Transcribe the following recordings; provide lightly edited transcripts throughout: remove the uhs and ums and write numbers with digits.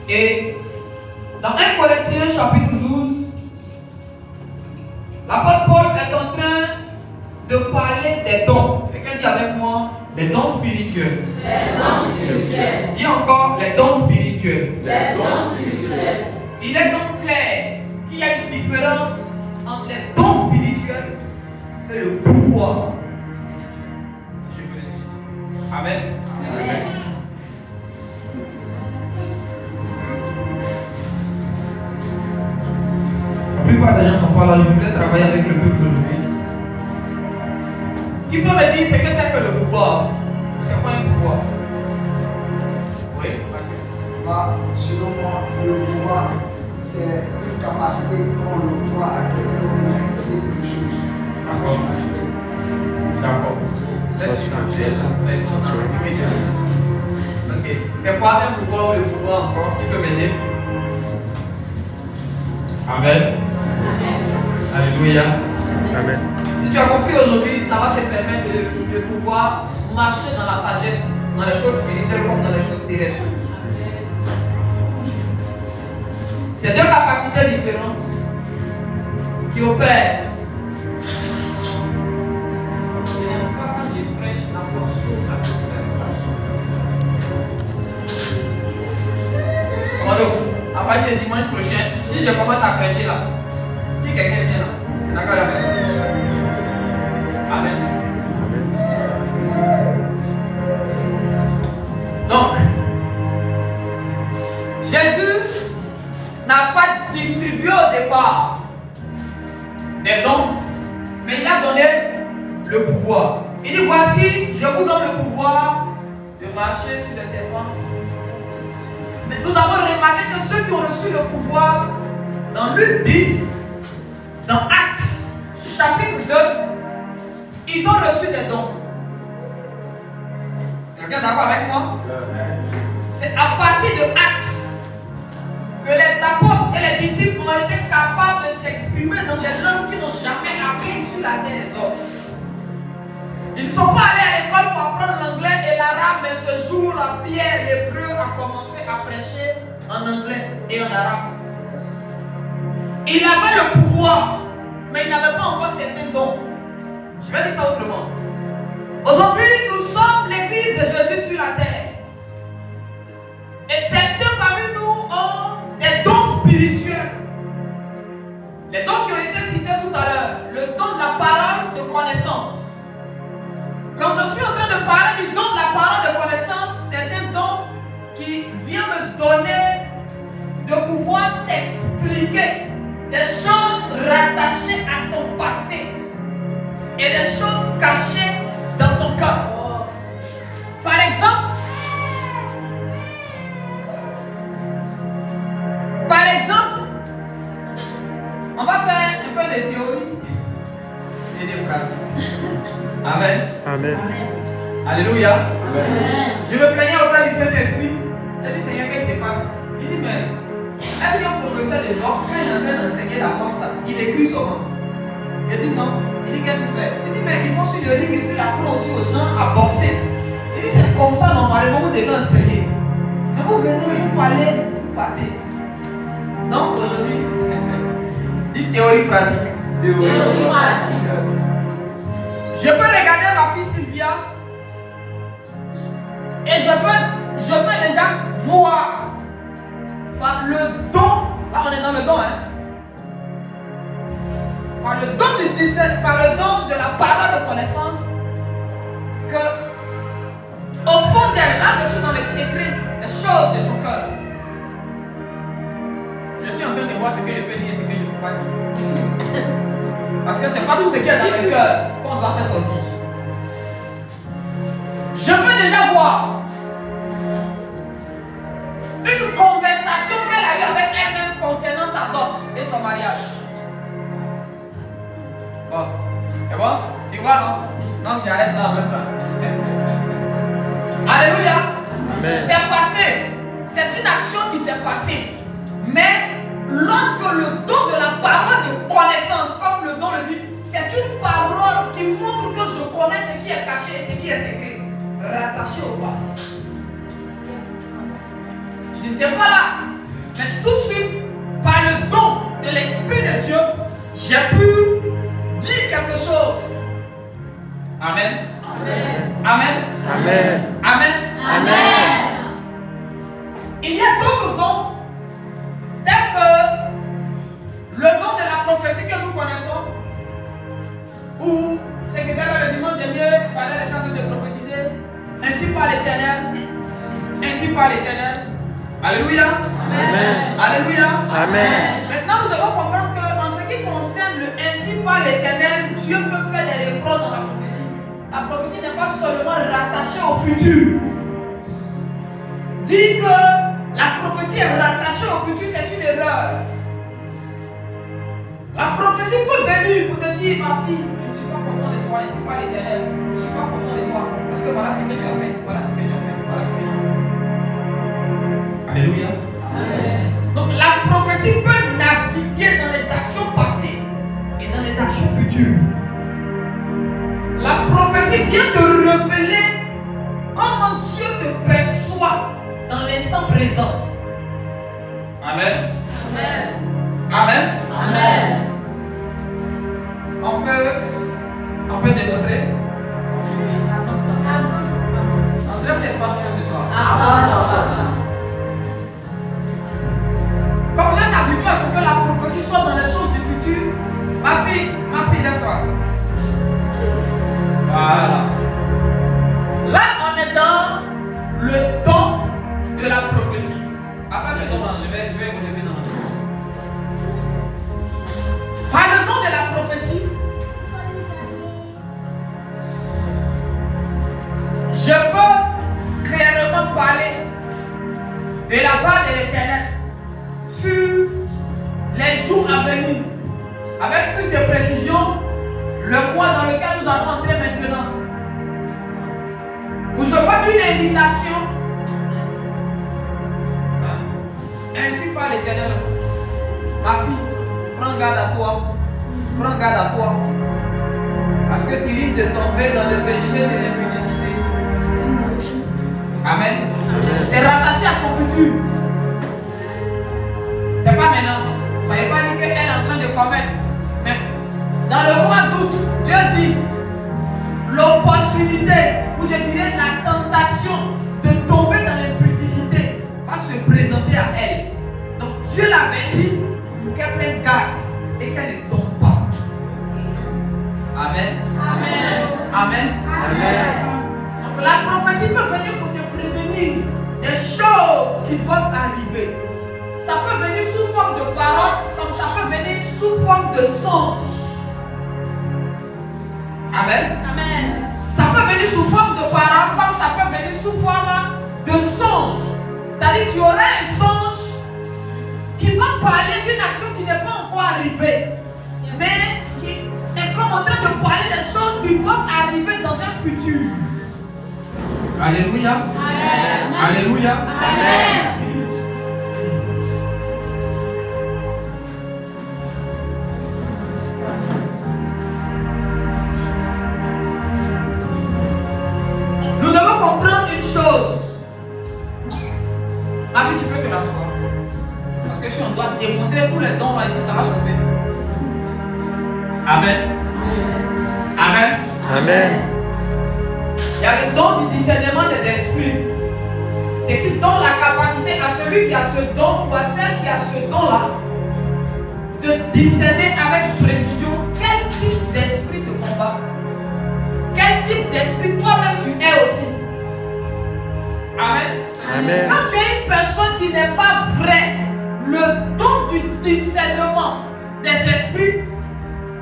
Et dans 1 Corinthiens chapitre 12, l'apôtre Paul est en train de parler des dons. Quelqu'un dit avec moi, les dons spirituels. Les dons spirituels. Dis encore, les dons spirituels. Les dons spirituels. Il est donc clair qu'il y a une différence entre les dons spirituels et le pouvoir spirituel. Si je peux le dire ici. Amen. Amen. La plupart des gens ne sont pas là. Je voulais travailler avec le peuple aujourd'hui. Qui peut me dire ce que c'est que le pouvoir? C'est quoi un pouvoir? Oui, Mathieu. Selon moi, le pouvoir, c'est une capacité qu'on doit à quelqu'un pour exercer quelque chose. D'accord. Ok. C'est quoi un pouvoir ou le pouvoir encore? Qui peut m'aider? Amen. Alléluia. Amen. Si tu as compris aujourd'hui, ça va te permettre de pouvoir marcher dans la sagesse, dans les choses spirituelles comme dans les choses terrestres. C'est deux capacités différentes qui opèrent. Je n'aime pas quand je prêche la voix sourde, ça se fait, ça se fait. Commando, à partir du dimanche prochain, si je commence à prêcher là, si quelqu'un vient là, d'accord là. Amen. Donc, Jésus n'a pas distribué au départ des dons, mais il a donné le pouvoir. Il dit, voici, je vous donne le pouvoir de marcher sur les serpents. Mais nous avons remarqué que ceux qui ont reçu le pouvoir, dans Luc 10, dans Actes, chapitre 2, ils ont reçu des dons. Quelqu'un est d'accord avec moi? C'est à partir de Actes que les apôtres et les disciples ont été capables de s'exprimer dans des langues qu'ils n'ont jamais apprises sur la terre des hommes. Ils ne sont pas allés à l'école pour apprendre l'anglais et l'arabe, mais ce jour-là, Pierre, l'hébreu, a commencé à prêcher en anglais et en arabe. Il avait le pouvoir, mais il n'avait pas encore certains dons. Je vais dire ça autrement. Aujourd'hui, nous sommes l'église de Jésus sur la terre. Et certains parmi nous ont des dons spirituels. Les dons qui ont été cités tout à l'heure. Le don de la parole de connaissance. Quand je suis en train de parler du don de la parole de connaissance, c'est un don qui vient me donner de pouvoir t'expliquer des choses rattachées à ton passé et des choses cachées dans ton cœur. Par exemple, on va faire un peu de théorie et de pratique. Amen. Amen. Alléluia. Amen. Je me plaignais auprès du Saint-Esprit. Il dit, Seigneur, qu'est-ce qui se passe? Il dit, mais est-ce qu'un professeur de boxe, quand il est en train d'enseigner la boxe, il écrit comment? Il dit non. Il dit, qu'est-ce qu'il fait? Il dit, mais ils vont sur le ring et puis il apprend aussi aux gens à boxer. Il dit, c'est comme ça, normalement, vous devez enseigner. Mais vous venez, vous parlez, vous partez. Donc, aujourd'hui, dit théorie pratique. Théorie pratique. Je peux regarder ma fille Sylvia et je peux déjà voir par le don, là on est dans le don, hein, par le don du discernement, par le don de la parole de connaissance, que au fond d'elle, là-dessus dans les secrets, les choses de son cœur, je suis en train de voir ce que je peux dire et ce que je ne peux pas dire. Parce que c'est pas tout ce qu'il y a dans le cœur qu'on doit faire sortir. Je peux déjà voir une conversation qu'elle a eue avec elle-même concernant sa dot et son mariage. Bon, c'est bon? Tu vois, non? Donc j'arrête là en même temps. Alléluia. Amen. C'est passé. C'est une action qui s'est passée. Mais lorsque le don de la parole de connaissance, comme le don le dit, c'est une parole qui montre que je connais ce qui est caché et ce qui est secret, rattaché au passé. Je n'étais pas là Mais tout de suite, par le don de l'Esprit de Dieu, j'ai pu dire quelque chose. Amen. Amen. Amen. Amen. Amen. Il y a d'autres dons, tels que le don de la prophétie que nous connaissons, où c'est que le dimanche dernier, il fallait le temps de prophétiser, ainsi par l'Éternel, ainsi par l'Éternel. Alléluia. Amen. Alléluia. Amen. Maintenant, nous devons comprendre qu'en ce qui concerne le ainsi par l'Éternel, Dieu peut faire des reproches dans la prophétie. La prophétie n'est pas seulement rattachée au futur. Dire que la prophétie est rattachée au futur, c'est une erreur. La prophétie peut venir pour te dire, ma fille, je ne suis pas content de toi, ici par l'Éternel. Je ne suis pas content de toi. Parce que voilà ce que tu as fait. Voilà ce que tu as fait. Voilà ce que tu as fait. Alléluia. Amen. Donc la prophétie peut naviguer dans les actions passées et dans les actions futures. La prophétie vient te révéler comment Dieu te perçoit dans l'instant présent. Amen. Amen. Amen. Amen. On peut démontrer. André, vous n'êtes pas sûr ce soir. Comme vous êtes habitué à ce que la prophétie soit dans les choses du futur, ma fille, lève-toi. Voilà. Là, on est dans le don de la prophétie. Après ce don, je vais vous lever dans le second. Par le don de la prophétie, je peux clairement parler de la part de l'Éternel sur les jours à venir, avec plus de précision, le mois dans lequel nous allons entrer maintenant, où je fais une invitation, ainsi par l'Éternel. Ma fille, prends garde à toi, prends garde à toi, parce que tu risques de tomber dans le péché de l'impudicité. Amen. C'est rattaché à son futur. C'est pas maintenant. Vous n'avez pas dit qu'elle est en train de commettre. Mais dans le mois d'août, Dieu dit l'opportunité, ou je dirais la tentation de tomber dans l'impudicité va se présenter à elle. Donc Dieu l'avait dit pour qu'elle prenne garde et qu'elle ne tombe pas. Amen. Amen. Amen. Amen. Donc la prophétie peut venir pour te prévenir des choses qui doivent arriver. Ça peut venir sous forme de parole, comme ça peut venir sous forme de songe. Amen. Amen. Ça peut venir sous forme de parole, comme ça peut venir sous forme de songe. C'est-à-dire que tu auras un songe qui va parler d'une action qui n'est pas encore arrivée, mais qui est comme en train de parler des choses qui doivent arriver dans un futur. Alléluia. Amen. Alléluia. Amen. Nous devons comprendre une chose. Ma fille, tu peux te l'asseoir. Parce que si on doit démontrer tous les dons là ici, ça va chauffer. Amen. Amen. Amen. Il y a le don du discernement des esprits. C'est qui donne la capacité à celui qui a ce don ou à celle qui a ce don-là de discerner avec précision quel type d'esprit te combat. Quel type d'esprit toi-même tu es aussi. Amen. Amen. Quand tu es une personne qui n'est pas vraie, le don du discernement des esprits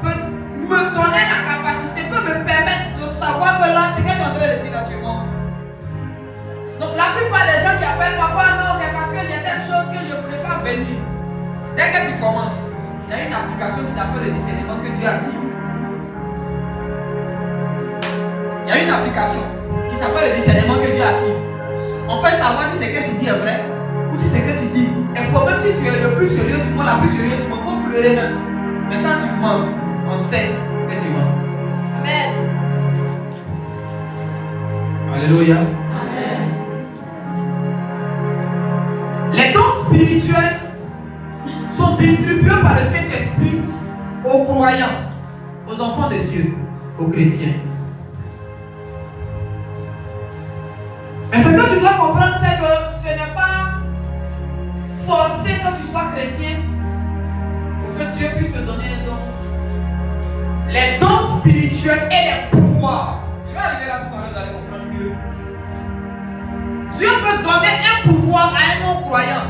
peut me donner la capacité, peut me permettre de savoir que là, c'est ce que tu es en train de dire naturellement. Donc la plupart des gens qui appellent papa, non, c'est parce que j'ai telle chose que je ne pourrais pas venir. Dès que tu commences, il y a une application qui s'appelle le discernement que Dieu active. Il y a une application qui s'appelle le discernement que Dieu active. On peut savoir si ce que tu dis est vrai ou si ce que tu dis est faux. Même si tu es le plus sérieux du monde, la plus sérieuse du monde, il faut pleurer même. Mais quand tu mens, on sait que tu mens. Amen. Alléluia. Amen. Les dons spirituels sont distribués par le Saint-Esprit aux croyants, aux enfants de Dieu, aux chrétiens. Mais ce que tu dois comprendre, c'est que ce n'est pas forcé que tu sois chrétien pour que Dieu puisse te donner un don. Les dons spirituels et les pouvoirs. Je vais arriver là tout à l'heure, vous allez comprendre mieux. Dieu peut donner un pouvoir à un non-croyant.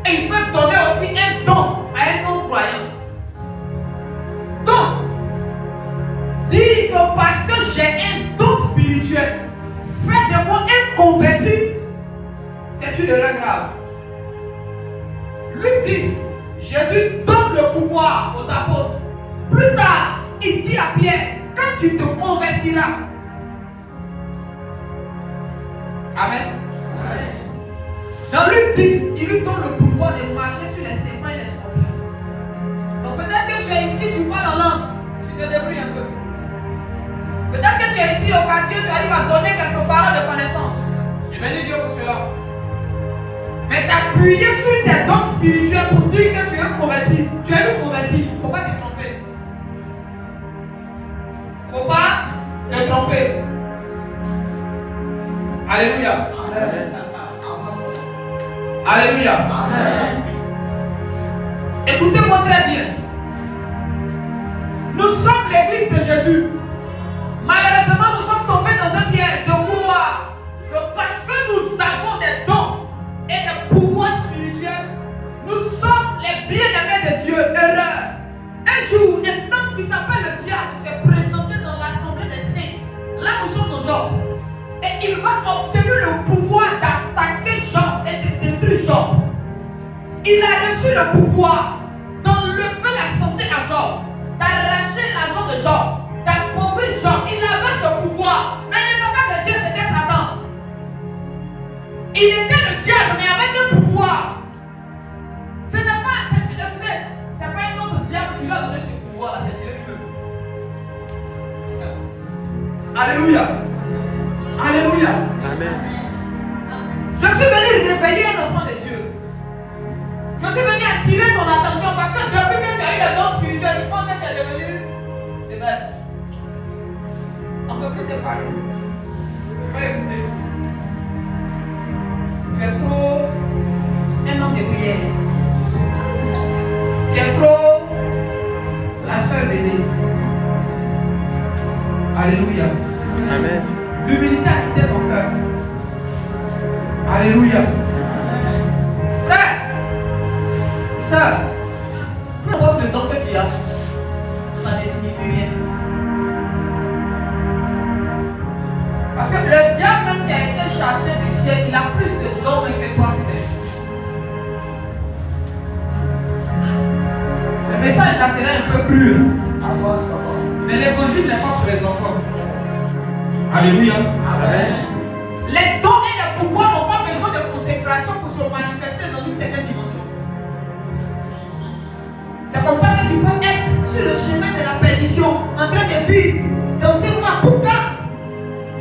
Et il peut donner aussi un don à un non-croyant. Donc, dire que parce que j'ai un don spirituel, faites de moi un converti, c'est une erreur grave. Luc 10, Jésus donne le pouvoir aux apôtres. Plus tard, il dit à Pierre, quand tu te convertiras. Amen. Dans Luc 10, il lui donne le pouvoir de marcher sur les serpents et les scorpions. Donc peut-être que tu es ici, tu parles en langue, tu te débrouilles un peu. Peut-être que tu es ici au quartier, tu arrives à donner quelques paroles de connaissance. Je bénis Dieu pour cela. Mais t'appuyer sur tes dons spirituels pour dire que tu es un converti, tu es un converti, il ne faut pas te tromper. Il ne faut pas te tromper. Alléluia. Amen. Alléluia. Amen. Écoutez-moi très bien. Nous sommes l'église de Jésus. Malheureusement, nous sommes tombés dans un piège de croire que parce que nous avons des dons et des pouvoirs spirituels, nous sommes les bien-aimés de Dieu. Erreur. Un jour, un homme qui s'appelle le diable s'est présenté dans l'assemblée des saints. Là, nous sommes au Job. Et il va obtenir le pouvoir d'attaquer Job et de détruire Job. Il a reçu le pouvoir d'enlever la santé à Job, d'arracher l'argent de Job, d'appauvrir Job. Il avait ce pouvoir. Mais il n'était pas que Dieu, c'était Satan. Il était le diable, mais avec un pouvoir. Ce n'est pas, c'est pas un autre diable qui lui a donné ce pouvoir-là, c'est Dieu lui-même. Alléluia. Alléluia. Amen. Je suis venu réveiller un enfant de Dieu. Je suis venu attirer ton attention parce que depuis que tu as eu le don spirituel, tu penses que tu es devenu le best. On ne peut plus te parler. Tu vas écouter. Tu es trop un homme de prière. Tu es trop la soeur aînée. Alléluia. Amen. L'humilité a quitté ton cœur. Alléluia. Frère, sœur, peu importe le don que tu as, ça ne signifie rien. Parce que le diable même qui a été chassé du ciel, il a plus de dons que toi peut-être. Le message là serait un peu cru. Mais l'évangile n'est pas présent. Alléluia. Amen. Les dons et les pouvoirs n'ont pas besoin de consécration pour se manifester dans une certaine dimension. C'est comme ça que tu peux être sur le chemin de la perdition, en train de vivre dans ces mois bouquins,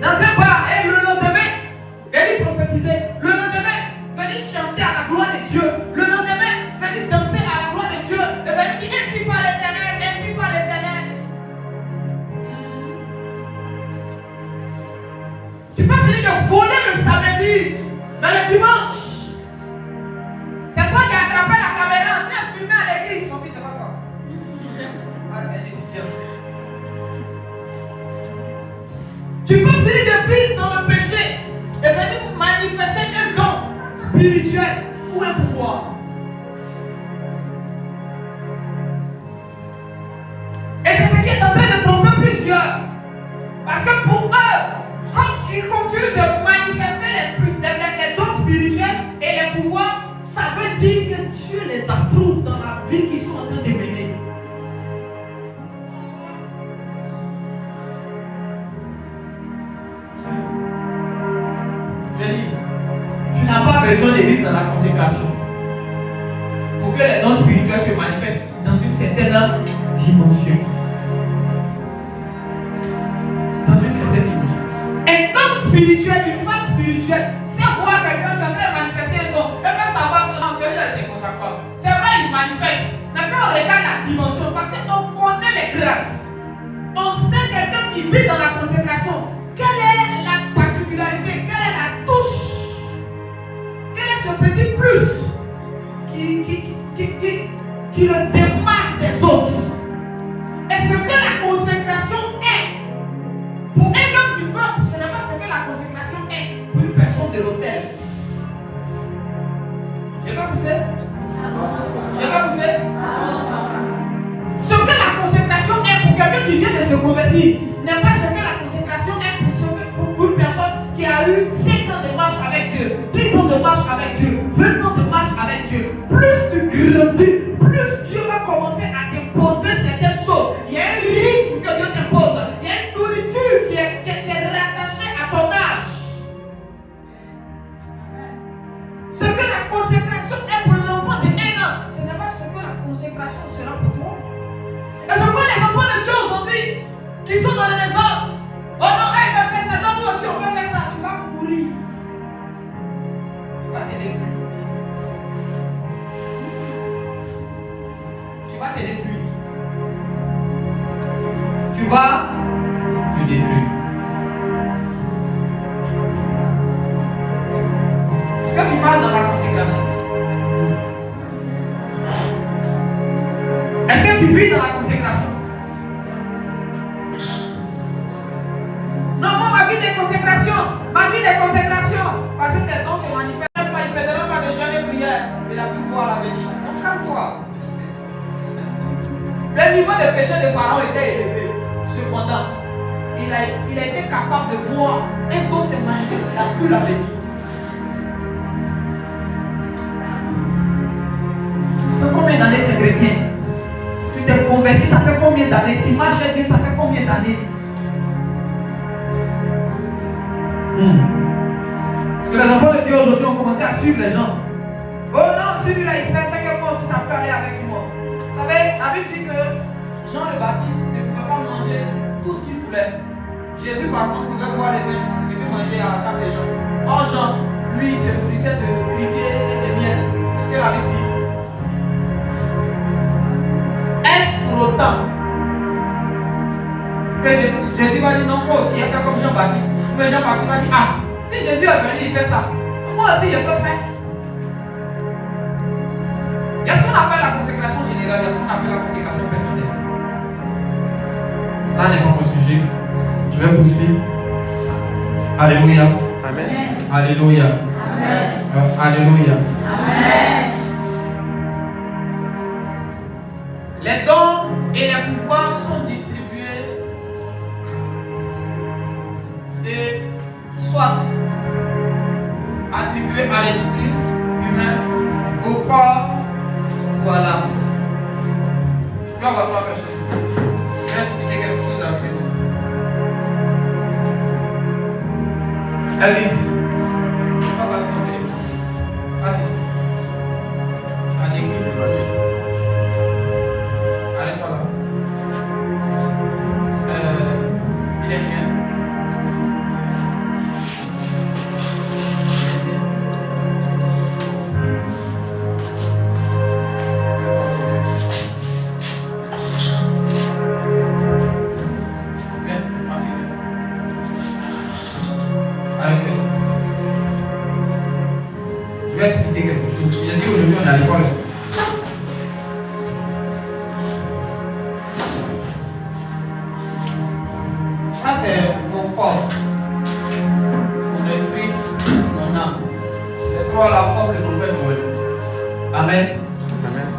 dans un bar, et le lendemain, venir prophétiser, le lendemain, venir chanter à la gloire de Dieu, le lendemain, venir danser à la gloire de Dieu, et venir dire ainsi par l'Éternel, ainsi par l'Éternel. Tu peux finir de voler le samedi, mais le dimanche, c'est toi qui as attrapé la caméra en train de filmer à l'église. Mon fils, c'est pas toi. Tu peux finir de vivre dans le péché et venir manifester un don spirituel ou un pouvoir. Et c'est ce qui est en train de tromper plusieurs. Parce que pour eux, quand ils continuent de manifester les dons spirituels et les pouvoirs, ça veut dire que Dieu les approuve dans la vie qu'ils sont en train de mener. Je dis, tu n'as pas besoin de vivre dans la consécration pour que les dons spirituels se manifestent dans une certaine dimension. Dans une certaine dimension. Un homme spirituel, une femme spirituelle, c'est voir quelqu'un qui est en train de manifester un don, elle peut savoir à quoi? C'est vrai, il manifeste. Mais quand on regarde la dimension, parce qu'on connaît les grâces, on sait quelqu'un qui vit dans la consécration. Quelle est la particularité? Quelle est la touche? Quel est ce petit plus qui le démarque des autres? Et ce que la consécration est, pour un homme du peuple, ce n'est pas ce que la consécration est pour une personne de l'autel. Je n'ai pas poussé? Je n'ai pas poussé? Ce que la consécration est pour quelqu'un qui vient de se convertir n'est pas ce que la consécration est pour une personne qui a eu 5 ans de marche avec Dieu, 10 ans de marche avec Dieu, 20 ans de marche avec Dieu. Plus tu grandis, plus Dieu va commencer à t'imposer certaines choses. Il y a un rythme que Dieu t'impose. Il y a une nourriture qui est rattachée à ton âge. Ce que la consécration est pour l'enfant de 1 an, ce n'est pas ce que la consécration sera pour toi. Et je vois les enfants de Dieu aujourd'hui qui sont dans le désordre. Oh non, il peut faire ça, non, nous aussi on peut faire ça. Tu vas mourir. Tu vas te détruire. Tu vas te détruire. Tu vas te détruire. Est-ce que tu parles dans la consécration? Est-ce que tu vis dans la consécration? Non, moi, ma vie de consécration, parce que tes dons se manifestent. Il ne faisait même pas de jeûne et prière. Il a pu voir l'avenir. Donc, calme-toi. Le niveau de péché de Pharaon était élevé. Cependant, il a été capable de voir un don se manifester. Il a vu l'avenir. Ça fait combien d'années tu es chrétien? Tu t'es converti, ça fait combien d'années? Tu marches avec Dieu, ça fait combien d'années? Parce que les enfants de Dieu aujourd'hui ont commencé à suivre les gens. Oh non, celui-là il fait ça que moi aussi ça peut aller avec moi. Vous savez, la Bible dit que Jean le Baptiste ne pouvait pas manger tout ce qu'il voulait. Jésus par contre pouvait boire le vin, il pouvait manger à la table des gens. Or Jean, lui, il se nourrissait de criquet et de miel. Est-ce que la Bible dit? Est-ce pour autant que Jésus va dire non, moi aussi, il a fait comme Jean-Baptiste. Mais Jean-Baptiste va dire, ah, si Jésus est venu, il fait ça. Moi aussi, je peux faire. Il y a ce qu'on appelle la consécration générale, il y a ce qu'on appelle la consécration personnelle. Là n'est pas mon sujet. Je vais poursuivre. Alléluia. Amen. Alléluia. Amen. Alléluia. Amen. Les dons et les pouvoirs sont distribués et soit attribués à l'esprit humain, au corps ou à l'âme. Je peux avoir 3 personnes. Je vais expliquer quelque chose avec vous. Elvis, tu vas passer ton téléphone. Passe ici. À l'église. Arrête-toi là. Il est bien. Je vais expliquer quelque chose. Il a dit aujourd'hui on est à l'école. Ça c'est mon corps, mon esprit, mon âme. C'est toi la forme de mon père Joël. Amen. Amen.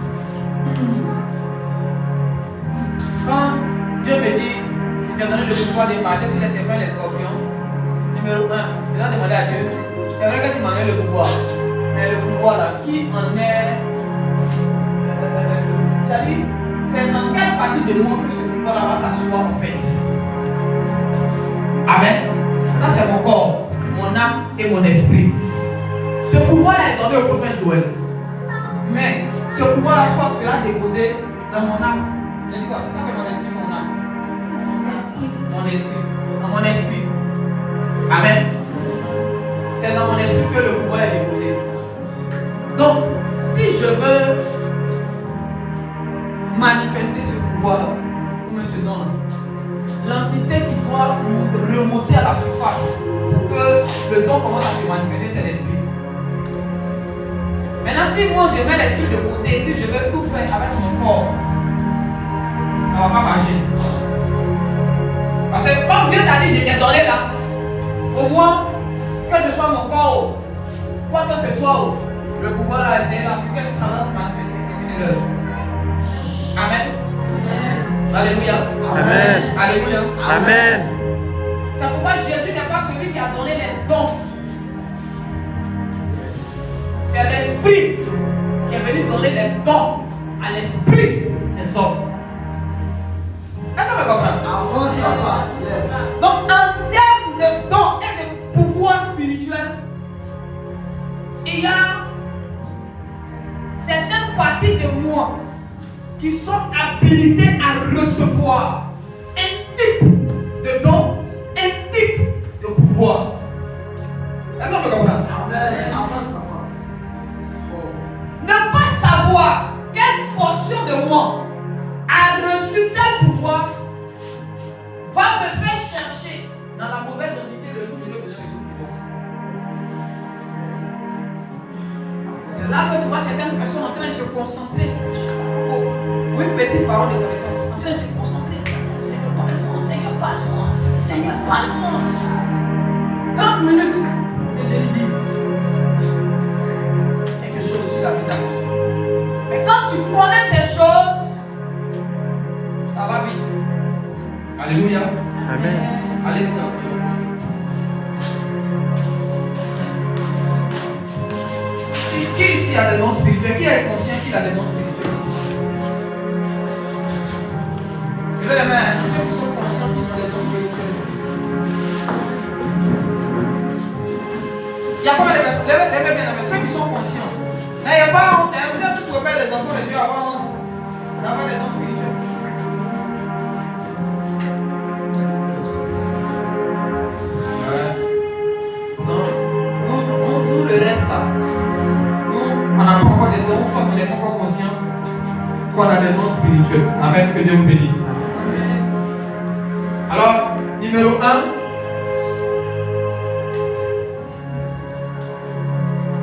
Quand Dieu me dit, il t'a donné le pouvoir de marcher sur les serpents et les scorpions, numéro 1, il a demandé à Dieu, c'est vrai que tu m'en as le pouvoir. Mais le pouvoir là, qui en est. C'est-à-dire, c'est dans quelle partie de moi que ce pouvoir là va s'asseoir en fait. Amen. Ça c'est mon corps, mon âme et mon esprit. Ce pouvoir là est donné au prophète Joël. Mais ce pouvoir là soit sera déposé dans mon âme. J'ai dit quoi? Ça c'est mon esprit, mon âme. Mon esprit. Dans mon esprit. Amen. C'est dans mon esprit que le pouvoir est déposé. Donc, si si je veux manifester ce pouvoir, ou ce don, l'entité qui doit remonter à la surface pour que le don commence à se manifester, c'est l'esprit. Maintenant, si moi je mets l'esprit de côté et puis je veux tout faire avec mon corps, ça ne va pas marcher. Parce que comme Dieu t'a dit, je t'ai donné là, au moins, que ce soit mon corps, quoi que ce soit, le pouvoir là, c'est là, c'est que ça va se manifester, c'est une erreur. Amen. Alléluia. Amen. Alléluia. Amen. C'est pourquoi Jésus n'est pas celui qui a donné les dons. C'est l'esprit qui est venu donner les dons à l'esprit des hommes. Est-ce que vous comprenez? Avance, papa. Yes. Donc, en termes de dons et de pouvoir spirituel, il y a certaines parties de moi qui sont habilitées à recevoir un type de don, un type de pouvoir. Est-ce qu'on peut comprendre? Amen. Avance, papa. Ne pas savoir quelle portion de moi a reçu tel pouvoir va me faire chercher dans la mauvaise entité le jour où je vais besoin de ce pouvoir. C'est là que tu vois certaines personnes en train de se concentrer. Oui, petite parole de connaissance. En train de se concentrer. Seigneur, parle-moi, Seigneur, parle-moi, Seigneur, parle-moi. 30 minutes que Dieu lui dise quelque chose sur la vie de la personne. Mais quand tu connais ces choses, ça va vite. Alléluia. Amen. Alléluia. Qui ici a des dons spirituels? Qui est conscient qu'il a des dons spirituels ici? Je veux les mains, tous ceux qui sont conscients qu'ils ont des dons spirituels. Il n'y a pas de personnes, levez bien, mais ceux qui sont conscients. Mais il n'y a pas honte, vous êtes tous repères des enfants de Dieu avant d'avoir des dons spirituels. Nous, le reste là, nous, on n'a pas encore des dons, soit on n'est pas encore conscient qu'on a des dons spirituels. Amen, que Dieu vous bénisse. Alors, numéro 1,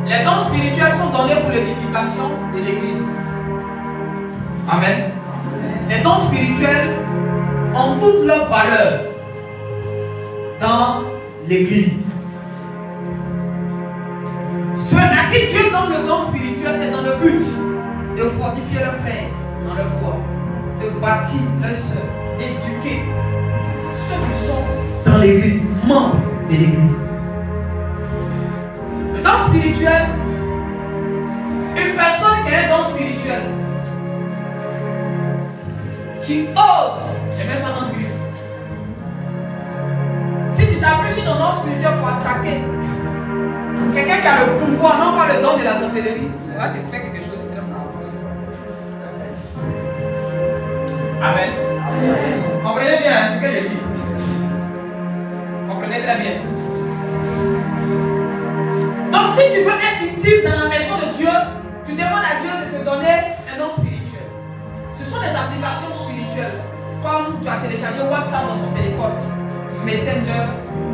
les dons spirituels sont donnés pour l'édification de l'église. Amen. Les dons spirituels ont toute leur valeur dans l'église. Ceux à qui Dieu donne le don spirituel, c'est dans le but de fortifier leurs frères dans leur foi, de bâtir leurs sœurs, d'éduquer ceux qui sont dans l'église, membres de l'église. Le don spirituel, une personne qui a un don spirituel, qui ose, je mets ça en griffe. Si tu t'appuies sur ton don spirituel pour attaquer quelqu'un qui a le pouvoir, non pas le don de la sorcellerie, il va te faire quelque chose de très mal. Amen. Comprenez bien ce que je dis. Comprenez très bien. Donc si tu veux être utile dans la maison de Dieu, tu demandes à Dieu de te donner un don spirituel. Ce sont des applications spirituelles. Comme tu as téléchargé WhatsApp dans ton téléphone, Messenger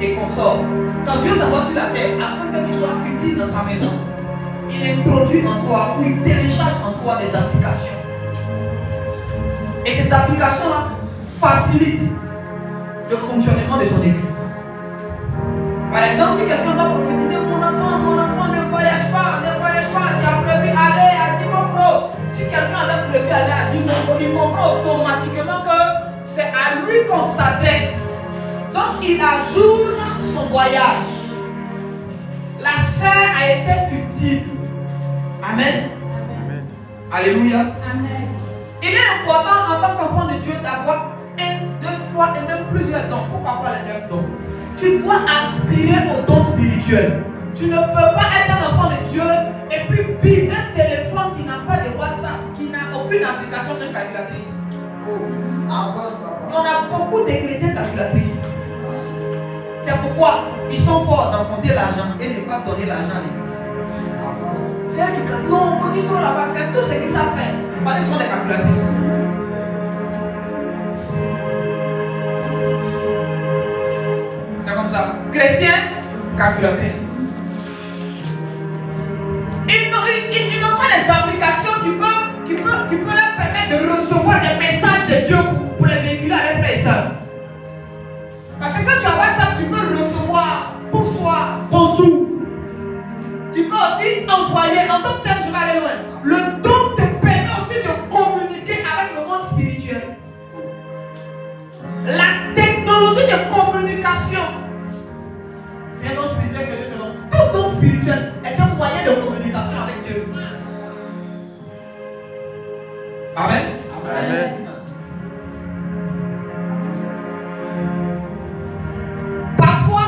et consorts. Quand Dieu t'envoie sur la terre, afin que tu sois utile dans sa maison, il introduit en toi ou il télécharge en toi des applications. Et ces applications-là facilitent le fonctionnement de son église. Par exemple, si quelqu'un doit prophétiser, mon enfant, ne voyage pas, tu as prévu aller à Dimokro. Si quelqu'un avait prévu aller à Dimokro, il comprend automatiquement que c'est à lui qu'on s'adresse. Donc il ajoute son voyage. La sœur a été utile. Amen. Amen. Alléluia. Amen. Il est important en tant qu'enfant de Dieu d'avoir 1, 2, 3 et même plusieurs dons. Pourquoi pas les 9 dons? Tu dois aspirer aux dons spirituels. Tu ne peux pas être un enfant de Dieu et puis vivre un téléphone qui n'a pas de WhatsApp, qui n'a aucune application sur une calculatrice. Avance, papa. On a beaucoup de chrétiens calculatrices. C'est pourquoi ils sont forts dans compter l'argent et ne pas donner l'argent à l'église. Avance. C'est elles qui calculent. Non, quand ils sont là-bas, c'est tout ce qu'ils savent faire. Parce qu'ils sont des calculatrices. C'est comme ça. Chrétien, calculatrice. Ils n'ont pas les applications qui peuvent leur permettre de recevoir des messages de Dieu pour les véhiculer à leurs frères et sœurs. Parce que quand tu as WhatsApp, tu peux recevoir bonsoir, bonjour. Tu peux aussi envoyer, en d'autres termes, je vais aller loin. Le don te permet aussi de communiquer avec le monde spirituel. La technologie de communication, c'est un don spirituel que Dieu te donne. Tout don spirituel est un moyen de communication avec Dieu. Amen. Amen. Parfois,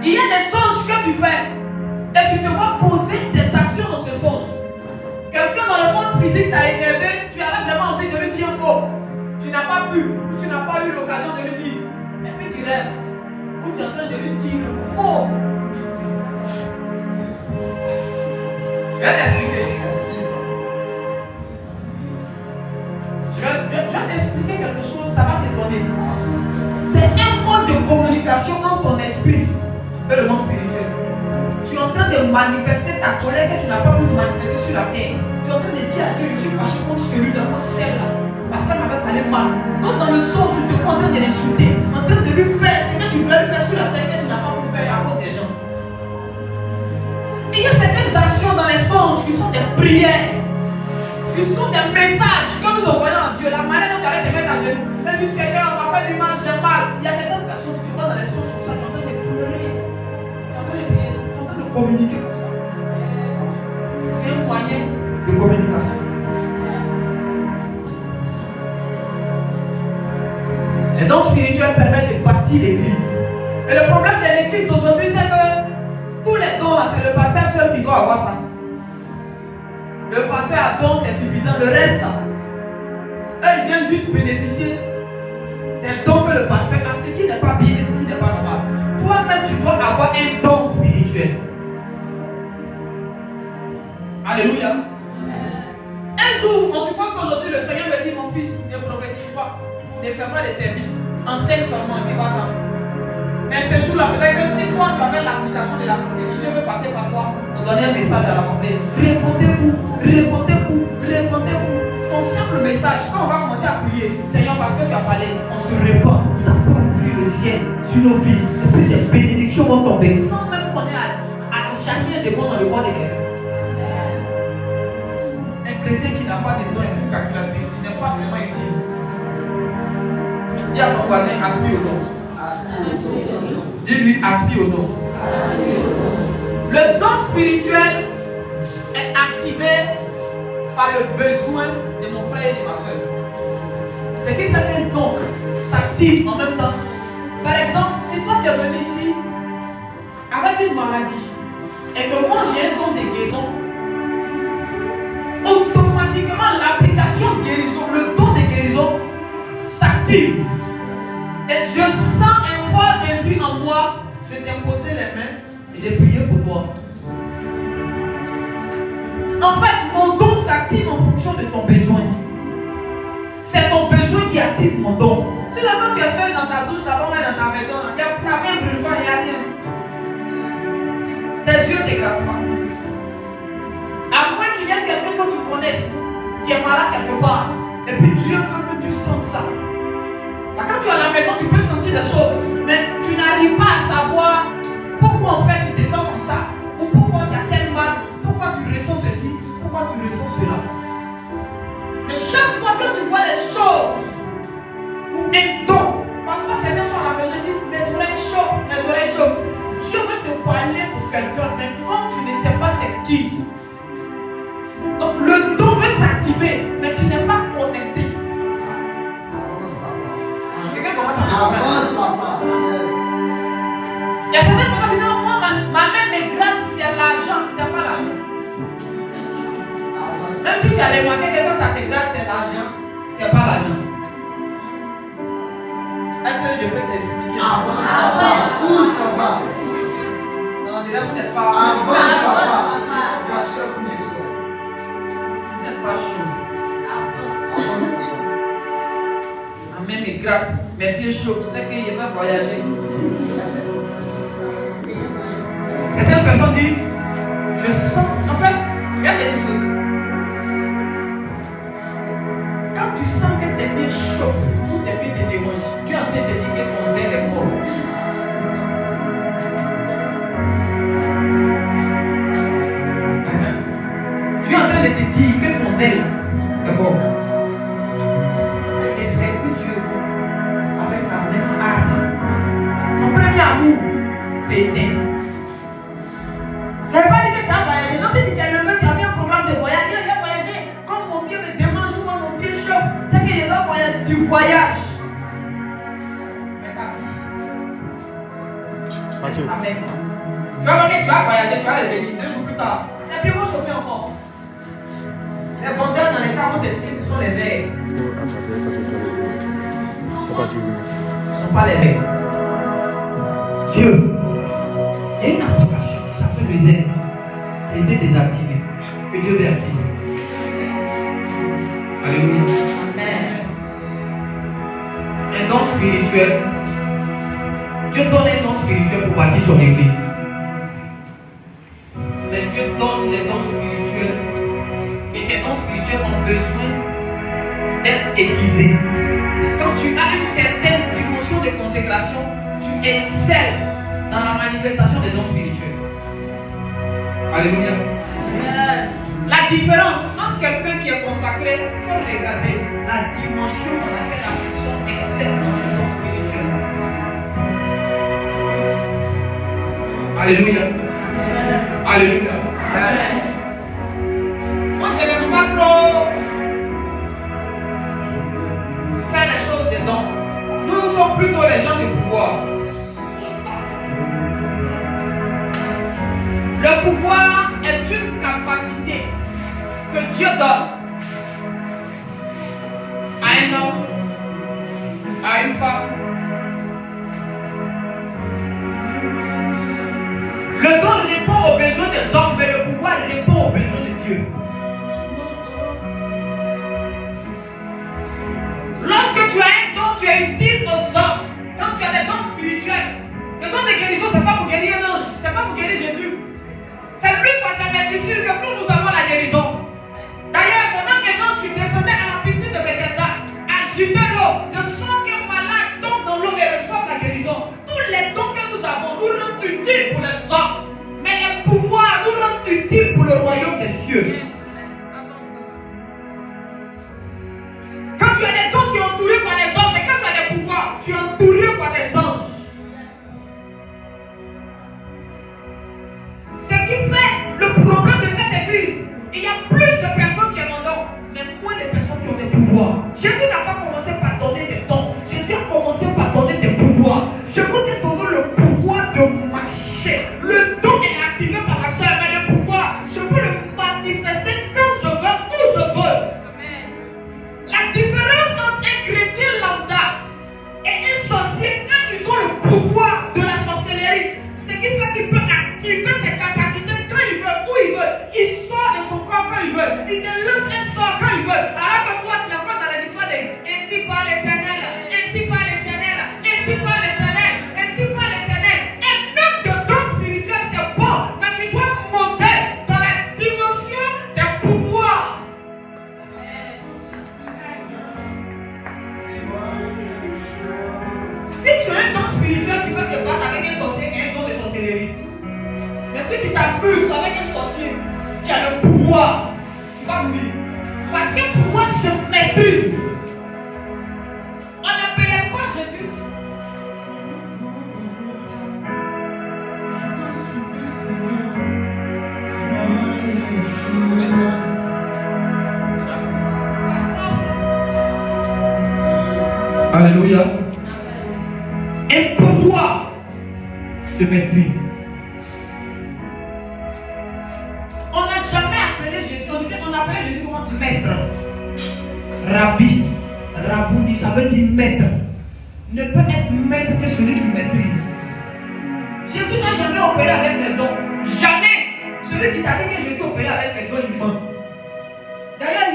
il y a des songes que tu fais et tu devras poser des actions dans ce songe. Quelqu'un dans le monde physique t'a énervé, tu avais vraiment envie de lui dire un mot. Tu n'as pas pu, ou tu n'as pas eu l'occasion de lui dire. Et puis tu rêves, ou tu es en train de lui dire le mot. Je vais t'expliquer. Je vais t'expliquer quelque chose, ça va t'étonner. C'est un mode de communication entre ton esprit et le monde spirituel. Tu es en train de manifester ta colère que tu n'as pas pu manifester sur la terre. Tu es en train de dire à Dieu, je suis fâché contre celui-là, contre celle-là. Parce qu'elle m'avait parlé mal. Donc dans le sens où tu es en train de l'insulter, en train de lui faire ce que tu voulais lui faire sur la terre que tu n'as pas pu faire à cause des gens. Il y a certaines actions dans les songes qui sont des prières, qui sont des messages que nous envoyons à Dieu. La manière dont tu allais te mettre à genoux, elle dit Seigneur, on m'a fait du mal, j'ai mal. Il y a certaines personnes qui vont dans les songes comme ça, tu es en train de pleurer, tu es en train de prier, tu es en train de communiquer comme ça. C'est un moyen de communication. Les dons spirituels permettent de bâtir l'église. Et le problème de l'église d'aujourd'hui, c'est que tous les dons là, c'est le pasteur seul qui doit avoir ça. Le pasteur a don, c'est suffisant. Le reste là, eux, ils viennent juste bénéficier des dons que le pasteur a, ce qui n'est pas bien et ce qui n'est pas normal. Toi-même, tu dois avoir un don spirituel. Alléluia. Un jour, on suppose qu'aujourd'hui, le Seigneur me dit, mon fils, ne prophétise pas. Ne fais pas de service. Enseigne seulement, il va t'en. Mais ce jour-là, peut-être que si toi, tu avais l'application de la prophétie, Dieu veut passer par toi pour donner un message à l'assemblée. Répondez-vous, répondez-vous, répondez-vous. Ton simple message, quand on va commencer à prier, Seigneur, parce que tu as parlé, on se répand. Ça peut ouvrir le ciel sur nos vies. Et puis des bénédictions vont tomber sans même qu'on ait à chasser un démon dans le corps de quelqu'un. Un chrétien qui n'a pas de don est une calculatrice, il n'est pas vraiment utile. Dis à ton voisin, aspire au don. Dis-lui, aspire au don. Le don spirituel est activé par le besoin de mon frère et de ma soeur. Ce qui fait qu'un don s'active en même temps. Par exemple, si toi tu es venu ici avec une maladie et que moi j'ai un don de guérison, automatiquement l'application guérison, le don de guérison s'active. Et je sens un fort désir en moi de t'imposer les mains et de prier pour toi. En fait, mon don s'active en fonction de ton besoin. C'est ton besoin qui active mon don. Si là tu es seul dans ta douche, là-bas, dans ta maison, il n'y a ta main brûle pas, il n'y a rien. Tes yeux ne t'éclatent pas. À moins qu'il y ait quelqu'un que tu connaisses qui est malade quelque part, et puis Dieu veut que tu sentes ça. Là, quand tu es à la maison, tu peux sentir des choses, mais tu n'arrives pas à savoir pourquoi en fait tu te sens comme ça, ou pourquoi tu as tel mal, pourquoi tu ressens ceci, pourquoi tu ressens cela. Mais chaque fois que tu vois des choses, ou un don, parfois certains sont à la maison et disent mes oreilles chauffent. Dieu veut te parler pour quelqu'un, mais comme tu ne sais pas c'est qui, donc le don veut s'activer, mais tu n'es pas connecté. Avance, papa. Yes. Il y a certaines personnes qui disent non, moi, ma mère me gratte, c'est l'argent, c'est pas l'argent. Même si tu as remarqué que quand ça te gratte, c'est l'argent, c'est pas l'argent. Est-ce que je peux t'expliquer? Avance, papa. Pousse, papa. Non, déjà vous n'êtes pas. Avance, papa. n'êtes pas chaud. Amen, mais gratte. Mes filles chauffent, c'est qu'il va voyager. Certaines personnes disent, je sens. En fait, regarde une chose. Quand tu sens que tes pieds chauffent ou tes pieds te dérangent, tu es en train de dire que ton zèle est mort. Tu es en train de te dire que ton zèle est mort. Et c'est que Dieu avec la même âge. Ton premier amour, c'est éteint. Ça ne veut pas dire que tu as voyagé. Non, si tu t'es levé, tu as mis un programme de voyage. Il a voyagé. Comme mon pied me démange ou mon pied chauffe, c'est qu'il doit voyager. Tu voyages. Mais ta vie. Amen. Tu vas voir que tu vas voyager, tu vas revenir 2 jours plus tard. Tes pieds vont chauffer encore. Les vendeurs dans les cas vont te dire que ce sont les verts. Ce ne sont pas les verts. Dieu. Il y a une application qui s'appelle le zèle. Elle était désactivée. Que Dieu veut activer. Alléluia. Amen. Un don spirituel. Dieu donne un don spirituel pour bâtir son église. Mais Dieu donne les dons spirituels. Et ces dons spirituels ont besoin d'être aiguisés. Quand tu as une certaine dimension de consécration, tu excelles dans la manifestation des dons spirituels. Alléluia. La différence entre quelqu'un qui est consacré, il faut regarder la dimension dans laquelle la personne excelle dans ses dons spirituels. Alléluia. Alléluia. Moi, je n'aime pas trop faire les choses dedans. Nous sommes plutôt les gens du pouvoir. Le pouvoir est une capacité que Dieu donne à un homme, à une femme. Le don répond aux besoins des hommes, mais le pouvoir répond aux besoins de Dieu. Lorsque tu as un don, tu es utile aux hommes. Quand tu as des dons spirituels, le don de guérison, ce n'est pas pour guérir un ange, ce n'est pas pour guérir Jésus. C'est lui par sa blessure que nous avons la guérison. D'ailleurs, c'est même un ange qui descendait à la piscine de Bethesda, agitait l'eau, de sorte qu'un malade tombe dans l'eau et reçoit la guérison. Tous les dons que nous avons nous rendent utiles pour les hommes, mais les pouvoirs nous rendent utiles pour le royaume des cieux. Quand tu as des dons, tu es entouré par des hommes, mais quand tu as des pouvoirs, tu es entouré par des anges. Ce qui fait le problème de cette église, il y a plus de personnes qui ont des dons, mais moins de personnes qui ont des pouvoirs. Jésus n'a pas commencé par donner des dons. Jésus a commencé par donner des pouvoirs. Je vous ai donné le pouvoir de marcher. Le don est activé par la soeur, mais le pouvoir, je peux le manifester quand je veux, où je veux. La différence entre un chrétien lambda et un sorcier, ils ont le pouvoir de la sorcellerie. Ce qui fait qu'il peut activer ses capacités quand il veut, où il veut. Il sort de son corps quand il veut. Il te lance un sort quand il veut. Alors que toi, tu n'as pas dans les histoires de ainsi par l'Éternel, ainsi par l'Éternel, ainsi par l'Éternel, ainsi par l'Éternel. Et même de don spirituel, c'est bon, mais tu dois monter dans la dimension des pouvoirs. Si tu as un don spirituel, tu peux te battre avec un sorcier qui a un don de sorcellerie. Mais si tu t'amuses avec un sorcier qui a le pouvoir, tu vas mourir. Parce que le pouvoir se maîtrise. On n'appelait pas Jésus. Alléluia. Un pouvoir se maîtrise. On n'a jamais appelé Jésus, on appelait Jésus comment? Maître. Rabbi, Rabouni, ça veut dire maître. Ne peut être maître que celui qui maîtrise. Jésus n'a jamais opéré avec les dons. Jamais. Celui qui t'a dit que Jésus opérait avec les dons, il ment. D'ailleurs,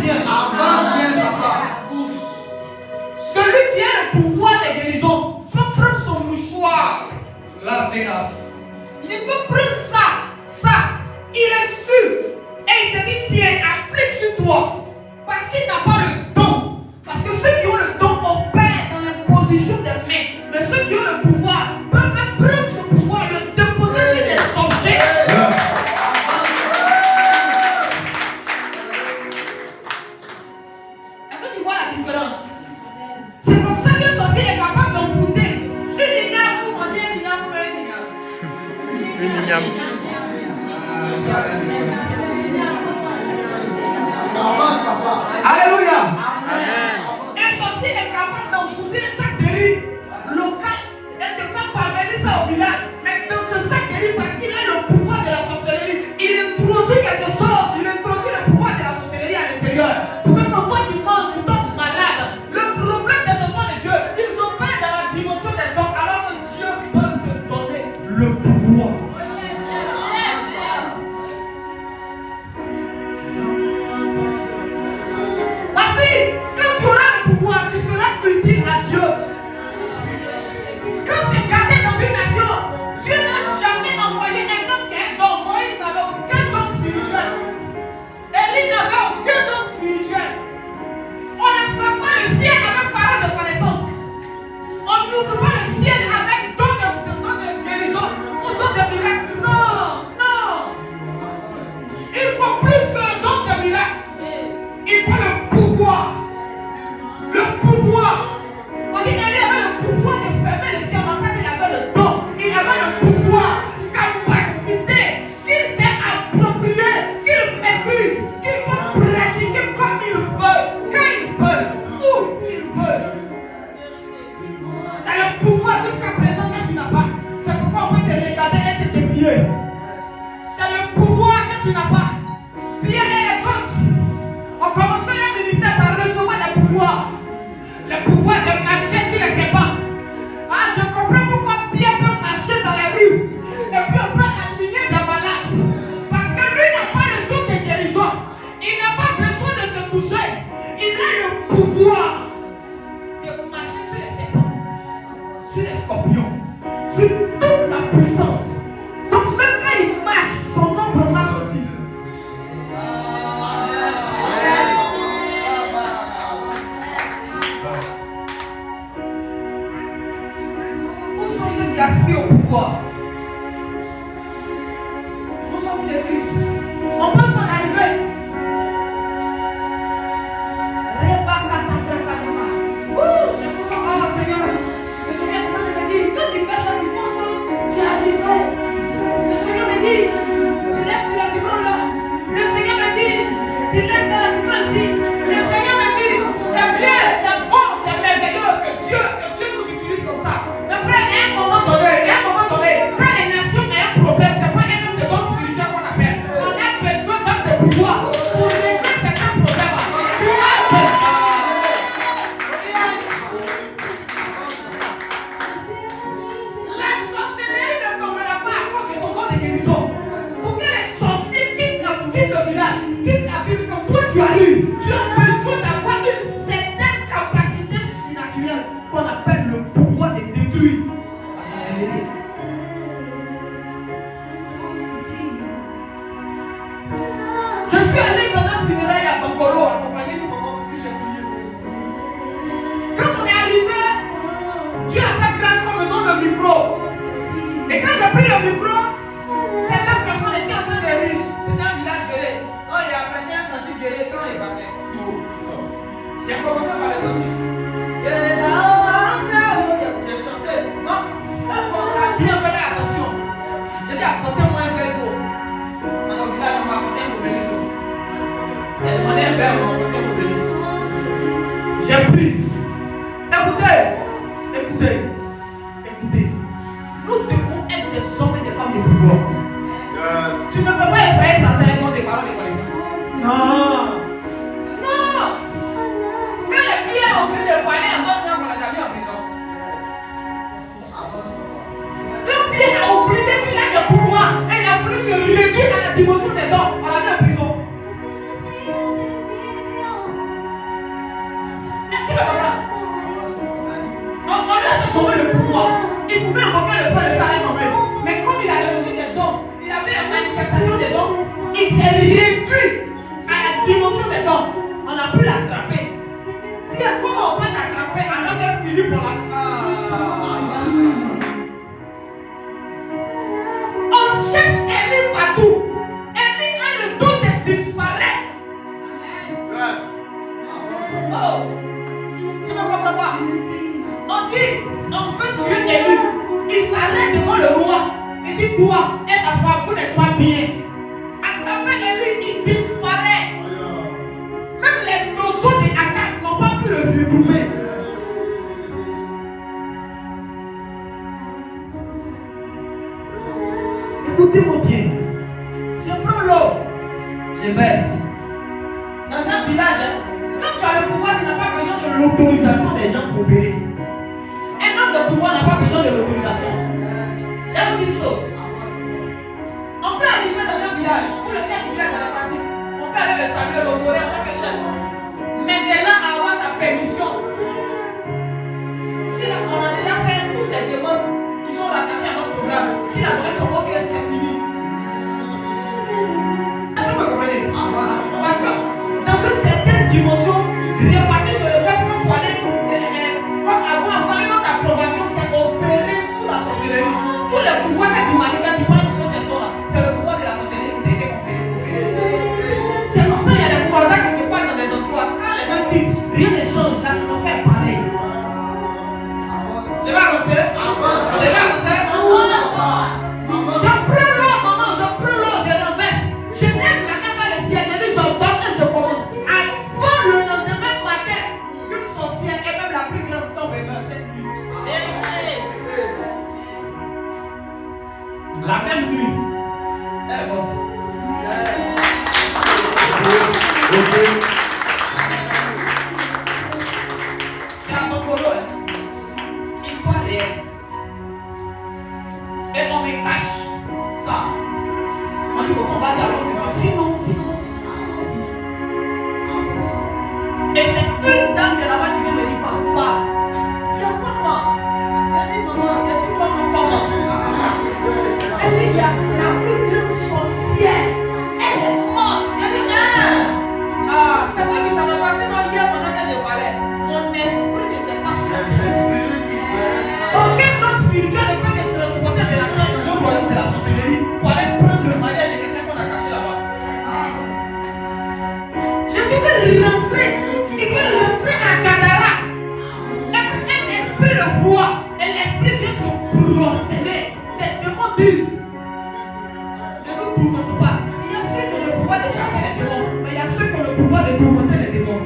bien. Avance bien, papa. Celui qui a le pouvoir de guérison peut prendre son mouchoir, la vénace. Il peut prendre ça. Il est sûr. Et il te dit, tiens, applique sur toi. Parce qu'il n'a pas le don. Parce que ceux qui ont le don opèrent dans l'imposition des mains. Mais ceux qui ont le pouvoir peuvent même prendre ce pouvoir et le déposer sur des objets. Est-ce que tu vois la différence? C'est comme ça que le sorcier est capable d'envoûter une igname, vous on dit une igname ou une igname. Avance, papa. Alléluia. Amen. Un sorcier est capable d'envoûter un sac de riz local et de faire parvenir ça au village. Mais dans ce sac de riz, parce qu'il a le pouvoir de la sorcellerie, il introduit quelque chose, il introduit le pouvoir de la sorcellerie à l'intérieur. Pour que quand toi tu manges, tu tombes malade. Le problème des enfants de Dieu, ils sont pas dans la dimension des dons, alors que Dieu peut te donner le pouvoir. Ma fille, quand tu auras le pouvoir, tu seras utile à Dieu. Quand c'est gâté dans une nation, Dieu n'a jamais envoyé un homme qui a un don. Moïse n'avait aucun don spirituel. Élie n'avait aucun don spirituel. On ne fait pas le ciel avec parole de connaissance. On n'ouvre pas le ciel avec don de guérison ou don de miracle. Non. Il faut plus que le don de miracle. Il faut le pouvoir. Le pouvoir. On dit qu'Élie avait le pouvoir de fermer le ciel. On n'a pas dit qu'il avait le don. Il avait le pouvoir, capacité, qu'il s'est approprié, qu'il maîtrise, qu'il peut pratiquer comme il veut, quand il veut, où il veut. C'est le pouvoir jusqu'à présent que tu n'as pas. C'est pourquoi on peut te regarder et te défier. C'est le pouvoir que tu n'as pas. Pierre et les autres ont commencé leur ministère par recevoir des pouvoirs. Le pouvoir de marcher sur les serpents. Ah, je comprends pourquoi Pierre peut marcher dans les rues. Et puis on peut aligner des malades. Parce que lui n'a pas le don de guérison. Il n'a pas besoin de te toucher. Il a le pouvoir de marcher sur les serpents, sur les scorpions, sur toute la puissance. Donc même quand il marche, son ombre marche aussi. Où sont ceux qui aspirent au pouvoir? Nous sommes une église. On peut s'en arriver. Je sens, oh Seigneur, le Seigneur est en train de te dire, quand tu fais ça, tu penses que tu es arrivé. Le Seigneur me dit, tu laisses de la dimension là. Le Seigneur me dit, tu laisses de la dimension ici. Le Seigneur me dit, c'est bien, c'est bon, c'est merveilleux que Dieu nous utilise comme ça. Mais frère, à un moment donné, quand les nations ont un problème, c'est pas un homme de don spirituel qu'on appelle. On a besoin d'hommes de pouvoir pour régler certains problèmes. La sorcellerie ne tombera pas à cause de ton don de guérison. Pour que les sorciers quittent le village, quittent la ville, comme toi tu arrives, tu as besoin d'avoir une certaine capacité surnaturelle qu'on appelle le pouvoir de détruire la sorcellerie. Je suis allé dans un funérail à Bangolo, accompagné d'une maman pour qui j'ai prié. Quand on est arrivé, Dieu a fait grâce qu'on me donne le micro. Et quand j'ai pris le micro, certaines personnes étaient en train de rire. C'était un village guéré. Non, il a prêté un cantique guéré quand il battait. J'ai commencé par les cantiques. J'ai chanté. Non, eux commencent à tirer un peu l'attention. J'ai dit, apportez-moi un verre d'eau. Dans le village, on m'a apporté un gobelet d'eau. Il a demandé un verre, on m'a apporté un gobelet d'eau. J'ai pris. Écoutez. Nous devons être des hommes et des femmes de pouvoir. Tu ne peux pas effrayer Satan dans des paroles de connaissance. Non. Quand les pierres ont fait de parler en d'autres langues, on les a mis en prison. Quand Pierre a oublié qu'il a du pouvoir et il a voulu se réduire à la dimension des dons, on l'a mis en prison. foi. Il pouvait invoquer le feu de faire un homme. Mais comme il a reçu des dons, il avait une manifestation des dons, il s'est réduit à la dimension des dons. On a pu l'attraper. Bien, comment on peut t'attraper alors que Philippe on l'a. On cherche Élie partout. Élie a le don de disparaître. Oh, tu ne comprends pas. On dit, on veut tuer Élie. Il s'arrête devant le roi. Il dit, toi et ta femme, vous n'êtes pas bien. Attrapez Élie, il disparaît. Même les oiseaux de Akab n'ont pas pu le retrouver. Écoutez-moi bien. Je prends l'eau, je verse. Dans un village, quand tu as le pouvoir, tu n'as pas besoin de l'autorisation des gens pour opérer. Un homme de pouvoir n'a pas besoin de l'autorisation. Je vais vous dire une chose. On peut arriver dans un village, où le chef du village est dans la pratique. On peut aller le saluer, l'honorer en tant que chef. Mais de là à avoir sa permission. Si on a déjà fait toutes les demandes qui sont rattachées à notre programme, si la durée sont OK, c'est fini. Est-ce que vous me comprenez? Parce que dans une certaine dimension, répartie sur le chef, comme vous allez, comme avoir encore une autre approbation, c'est opérer sous la sorcellerie. Tous les pouvoirs que tu manifestes, tu penses que ce sont des dons là, c'est le pouvoir de la sorcellerie qui t'a été conféré. C'est pour ça qu'il y a des croisades qui se passent dans des endroits. Quand les gens disent rien ne change, l'atmosphère est pareille. Je vais avancer. Je vais avancer. Je prends l'eau, maman, je prends l'eau, je renverse. Je lève la main vers le ciel, je dis je donne et je commande. Avant le lendemain matin, une sorcière et même la plus grande tombe et meurt cette nuit. La même nuit, elle est morte. C'est un bon polo, histoire réelle. Et on me cache ça. On dit faut combattre alors, sinon. Et c'est une dame de là-bas qui vient me dire papa, tu as quoi moi? Elle dit maman, je suis comme mon maman. Elle dit il y a la plus grande sorcière. Elle est morte. Elle dit c'est toi qui ça m'a passé dans hier pendant que je parlais. Mon esprit n'était pas sûr. Aucun temps spirituel ne peut te transporter de la terre dans un royaume de la sorcellerie pour aller prendre le mariage de quelqu'un qu'on a caché là-bas. Jésus veut rentrer. Il veut rentrer à Gadara. Et un esprit le voit. Et l'esprit vient se prosterner. Des démons disent. Ne nous tourmente pas. Il y a ceux qui ont le pouvoir de chasser les démons. Mais il y a ceux qui ont le pouvoir de tourmenter les démons.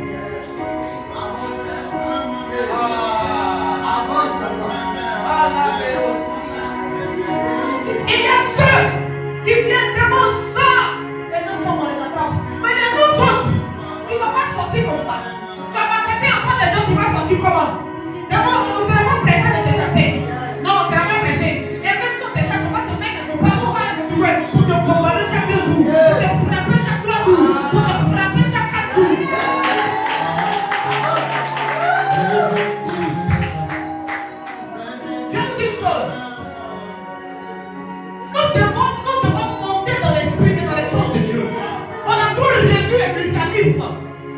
Il y a ceux qui viennent devant ça. Les gens tombent dans les attrape. Mais il y a nous autres. Tu ne vas pas sortir comme ça. Tu vas pas traiter enfant des gens, tu vas sortir comment? D'abord, on ne sera pas pressé de te chasser. Non, on ne sera pas pressé. Et même si on te chasse, on va te mettre à ton pas, on va aller te trouver pour te bombarder chaque 2 jours, pour te frapper chaque 3 jours, pour te frapper chaque 4 jours. Je vais vous dire une chose. Nous devons monter dans l'esprit et dans les choses de Dieu. On a trop réduit le christianisme.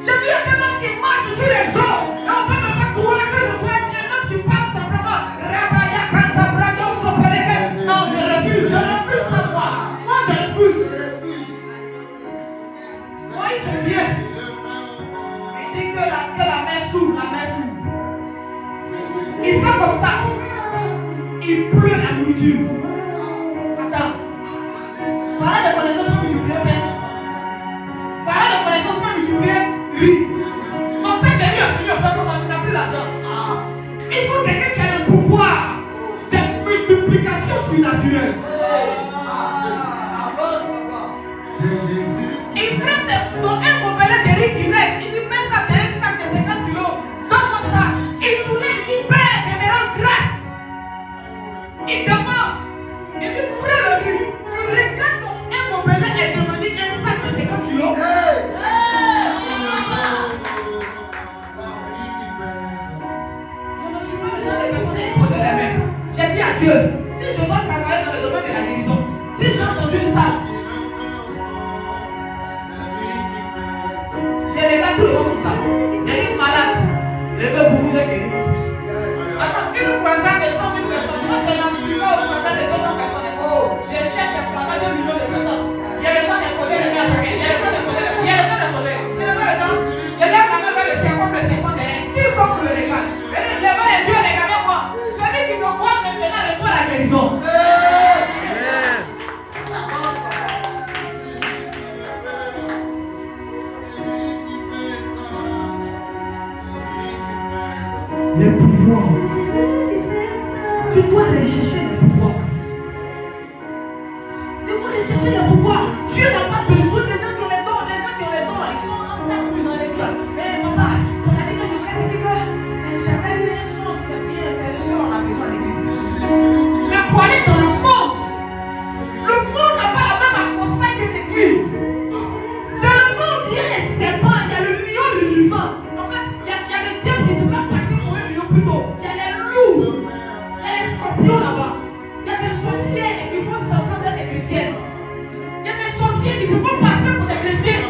Jésus est un homme qui marche sur les eaux. Et on veut me faire croire que je dois être un homme qui parle simplement. Rabaya Kantabrado Sopeleke. Non, je refuse ça moi. Moi je refuse. Moi il se vient. Il dit que la main s'ouvre, Il fait comme ça. Il pleut la nourriture. Attends. Parole de connaissance peut multiplier pain. Parole de connaissance peut multiplier riz. Ton sac de riz a fini, on fait comment tu n'as plus l'argent. Il faut quelqu'un qui a le pouvoir de multiplication surnaturelle. Il prend ton un gobelet de riz qui reste. Il dit mets ça dans un sac de 50 kilos. Donne-moi ça. Il soulève, il perd, je me rends grâce. Il dépense. Il dit prends le riz. Tu regardes ton un gobelet est devenu un sac de 50 kilos. Dieu, si je dois travailler dans le domaine de la guérison, si j'entre dans une salle, j'ai les gars, tout le monde comme ça. Il y a des malades. Les gars, vous voulez guérir tous. Attends, une croisade de 100 000 personnes. Moi, je n'inscris pas une croisade de 200 personnes. Je cherche des croisades de 1 million de personnes. Il y a le temps d'imposer les gars à chacun. Il y a le temps d'imposer les gars. Il y a le temps d'imposer. Il y a le temps. Les gars, quand même, le 50 derrière. Qui faut que le regarde? Lève les yeux, regardez-moi. Celui qui me voit maintenant reçoit la guérison. Le pouvoir. Tu dois aller chercher le pouvoir. Tu dois aller chercher le pouvoir. Dieu n'a pas besoin des gens qui ont les dons. Les gens qui ont les dons, ils sont en train dans l'école. Mais papa, on a dit que je voulais te dire que j'avais eu un son. C'est bien, c'est de ça qu'on a besoin à l'église. Mais pour aller dans le monde n'a pas la même atmosphère que l'église. Dans le monde, il y a les serpents, il y a le lion luisant. En fait, il y a le diable qui se fait passer pour un lion plutôt. Il y a les loups, il y a les scorpions là-bas. Il y a des sorcières qui font semblant d'être des chrétiennes. Il y a des sorciers qui se font passer pour des chrétiens.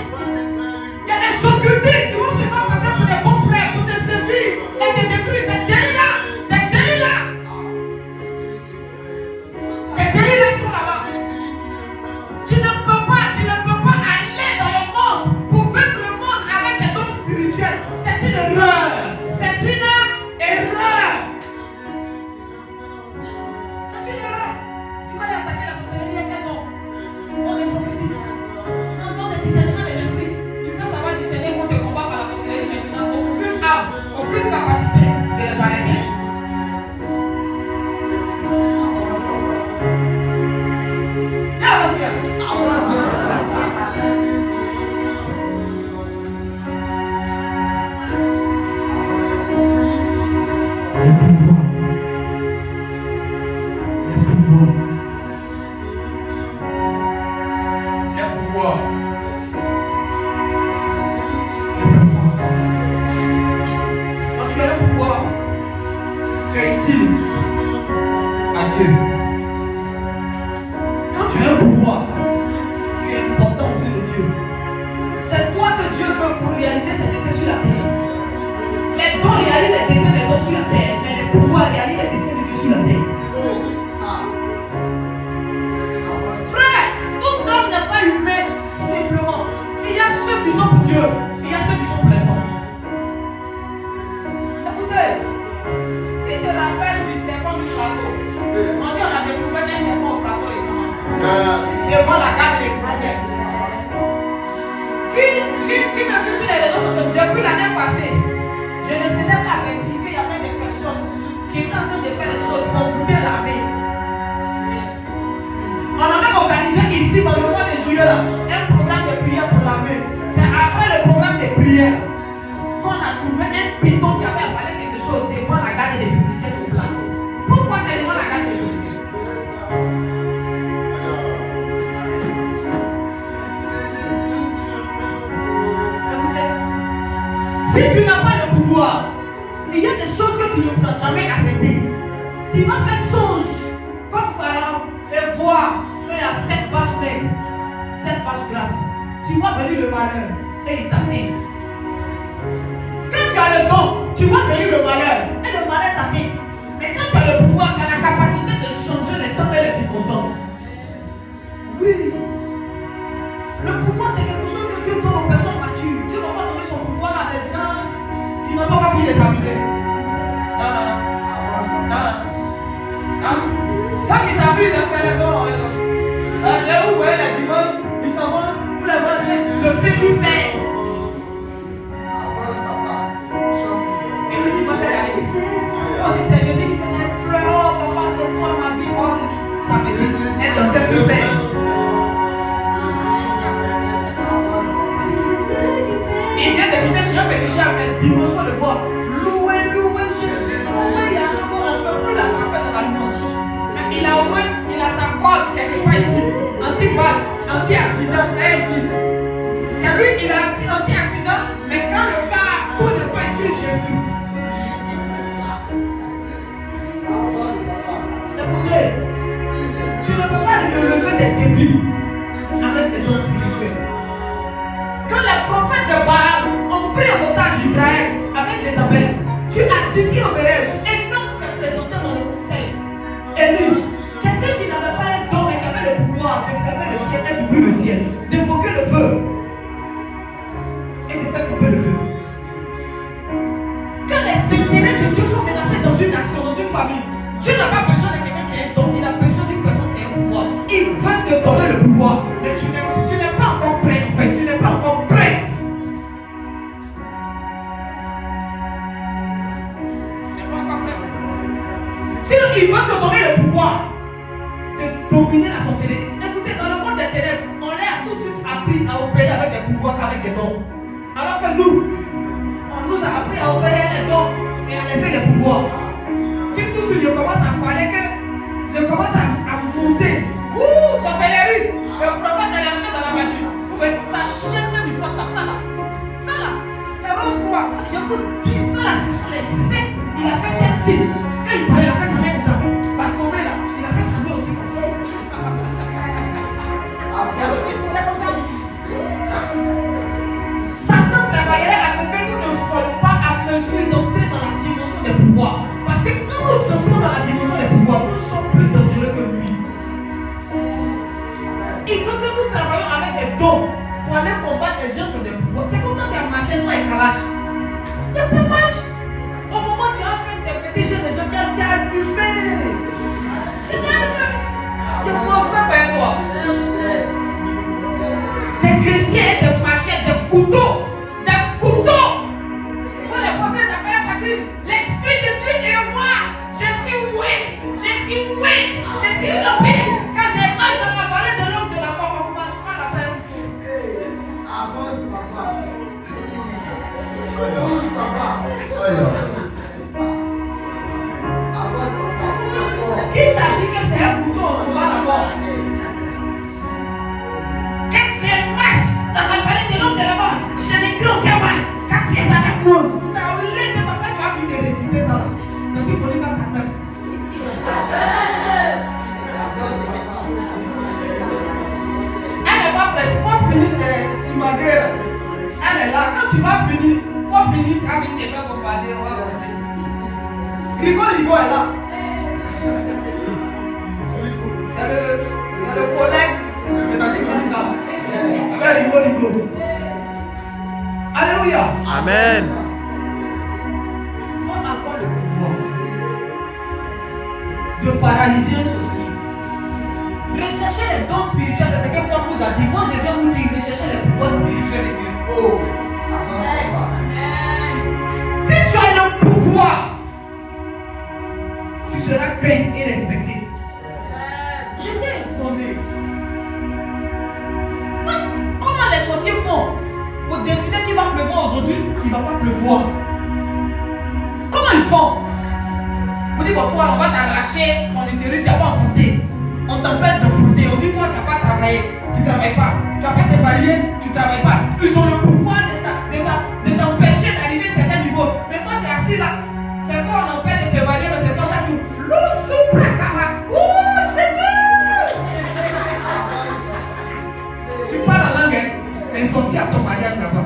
Il y a des occultistes qui vont se faire passer pour des bons frères, pour te séduire et te détruire. Des guérillas, des guérillas. Des guérillas sont là-bas. Tu ne peux pas aller dans le monde pour vaincre le monde avec des dons spirituels. C'est une erreur. C'est une erreur. C'est une erreur. Tu vas aller attaquer la sorcellerie avec quel don? Don des prophéties. Non, don des discernements de l'esprit. Tu peux savoir discerner contre le combat par la sorcellerie, mais tu n'as aucune âme, aucune capacité de les arrêter. Là, vas-y. Le pouvoir. Quand tu as le pouvoir, tu es utile à Dieu. Quand tu as le pouvoir, tu es important aux yeux de Dieu. C'est toi que Dieu veut pour réaliser ses desseins sur la terre. Les dons réalisent les desseins des autres sur la terre, mais les pouvoirs réalisent les desseins de Dieu sur la terre. Frère, tout homme n'est pas humain simplement. Il y a ceux qui sont pour Dieu, il y a ceux qui sont pour les hommes. Écoutez, qui se rappelle du serpent du plateau? On dit on a découvert un serpent au plateau récemment. Devant la carte des prophètes. Qui me suit sur les réseaux sociaux depuis l'année passée? Je ne faisais pas avertir qu'il y avait des personnes qui étaient en train de faire des choses pour goûter l'armée. On a même organisé ici dans le mois de juillet là, un programme de prière pour l'armée. C'est après le programme de prière qu'on a trouvé un piton qui avait avalé quelque chose devant la garde des républicains au plateau. Pourquoi c'est devant la garde des républicains? Si tu n'as pas le pouvoir, il y a des choses que tu ne pourras jamais arrêter. Tu vas faire songe comme Pharaon et voir qu'il y a 7 vaches maigres, 7 vaches grasses. Tu vois venir le malheur et il t'atteint. Quand tu as le don, tu vois venir le malheur et le malheur t'atteint. Mais quand tu as le pouvoir, tu as la capacité de changer les temps et les circonstances. Oui. Le pouvoir, c'est quelque chose que Dieu donne aux personnes matures. Dieu ne va pas donner son pouvoir à des gens qui n'ont pas envie de s'amuser. Non. Ceux qui s'amusent, c'est les dons. C'est où, vous voyez, les dimanches, ils s'en vont, vous les voyez, le séjour fait. Et puis dimanche, elle est à l'église. On dit, c'est Jésus qui fait ça. Oh, papa, c'est toi ma vie. Oh, ça veut dire, elle est dans le séjour fait. Il vient de quitter chez un petit chat, mais dimanche, on le voit. Louer Jésus. Il y a un moment, on ne peut plus l'attraper dans la louange. Il a au moins, il a sa corde quelque part ici. Anti-balle, anti-accident, c'est ici. C'est lui, il a anti-accident, mais quand le gars tourne le pas écrit Jésus. défi avec les dons spirituels. Quand les prophètes de Baal ont pris en otage Israël avec Jézabel, Dieu a dit qui enverrai-je? Et non, s'est présenté dans le conseil. Élie, quelqu'un qui n'avait pas un don mais qui avait le pouvoir de fermer le ciel et d'ouvrir le ciel, d'évoquer le feu et de faire couper le feu. Quand les intérêts de Dieu sont menacés dans une nation, dans une famille, Dieu n'a pas besoin de quelqu'un qui a un don, il a besoin d'une personne qui a un pouvoir. Il veut te donner le pouvoir, mais tu n'es pas encore prêt en fait, tu n'es pas encore prêt. Sinon, il veut te donner le pouvoir de dominer la sorcellerie. Écoutez, dans le monde des ténèbres, on l'a tout de suite appris à opérer avec des pouvoirs qu'avec des dons. Alors que nous, on nous a appris à opérer les dons et à laisser les pouvoirs. Si tout de suite je commence à parler que je commence à monter, sorcellerie, le prophète est rentré dans la magie. Vous voyez, sa chaîne même il porte ça là. Ça là, c'est rose quoi. Je vous dis, ça là, ce sont les sectes. Il a fait des signes. Quand il parlait, il a fait sa main comme ça. Parfumé là, il a fait sa main aussi comme ça. C'est comme ça. Satan travaillerait à ce que nous ne soyons pas à mesure d'entrer dans la dimension des pouvoirs. Parce que quand nous entrons dans la dimension des pouvoirs, nous sommes plus dangereux que lui. Il faut que nous travaillions avec des dons pour aller combattre les gens qui ont des pouvoirs. C'est comme quand tu as marché toi et Kalash. Il n'y a pas de match. Au moment où tu as fait des petits jeux de gens qui ont été allumés. Je ne pense pas par toi. Des chrétiens, des machettes, des couteaux. Des couteaux. Il faut les porter dans la patrie. L'Esprit de Dieu est moi. Je suis oui. Je suis oui. Je suis lobé. Quand j'ai mal dans la vallée de l'homme de la mort, on ne marche pas la paix. Avance, papa. Avance, papa. Avance, papa. Qui t'a dit que c'est un couteau, on va la mort? Quand je marche dans la vallée de l'homme de la mort, je n'écris aucun mal. Quand tu es avec moi, tu as oublié que ton père, tu as fini de réciter ça là. Donc il faut dire qu'à ta tête. Elle n'est pas pressée, il faut finir de s'imagrer là. Elle est là, quand tu vas finir, il faut finir, tu as mis tes frères bombarder, on va passer. Rigo est là. C'est le collègue de Tati Monica. Avec Rigo. Alléluia. Amen. Tu dois avoir le pouvoir de paralyser un sorcier. Recherchez les dons spirituels, c'est ce que Paul vous a dit. Moi je viens vous dire, recherchez les pouvoirs spirituels de Dieu. Oh, avance, papa. Si tu as le pouvoir, tu seras craint et respecté. Je t'ai donné. Comment les sorciers font pour décider qu'il va pleuvoir aujourd'hui, qu'il ne va pas pleuvoir? Comment ils font? Pour dire, bon, toi, on va t'arracher ton utérus, tu n'as pas enfanté. On t'empêche d'enfanter. On dit, toi, tu n'as pas travaillé, tu ne travailles pas. Tu n'as pas te marier, tu ne travailles pas. Ils ont le pouvoir de t'empêcher d'arriver à un certain niveau. Mais toi, tu es assis là. C'est toi, on empêche de te marier, mais c'est toi chaque jour. Oh, Jésus! Tu parles en langue, hein? Les sorciers à ton mariage là-bas.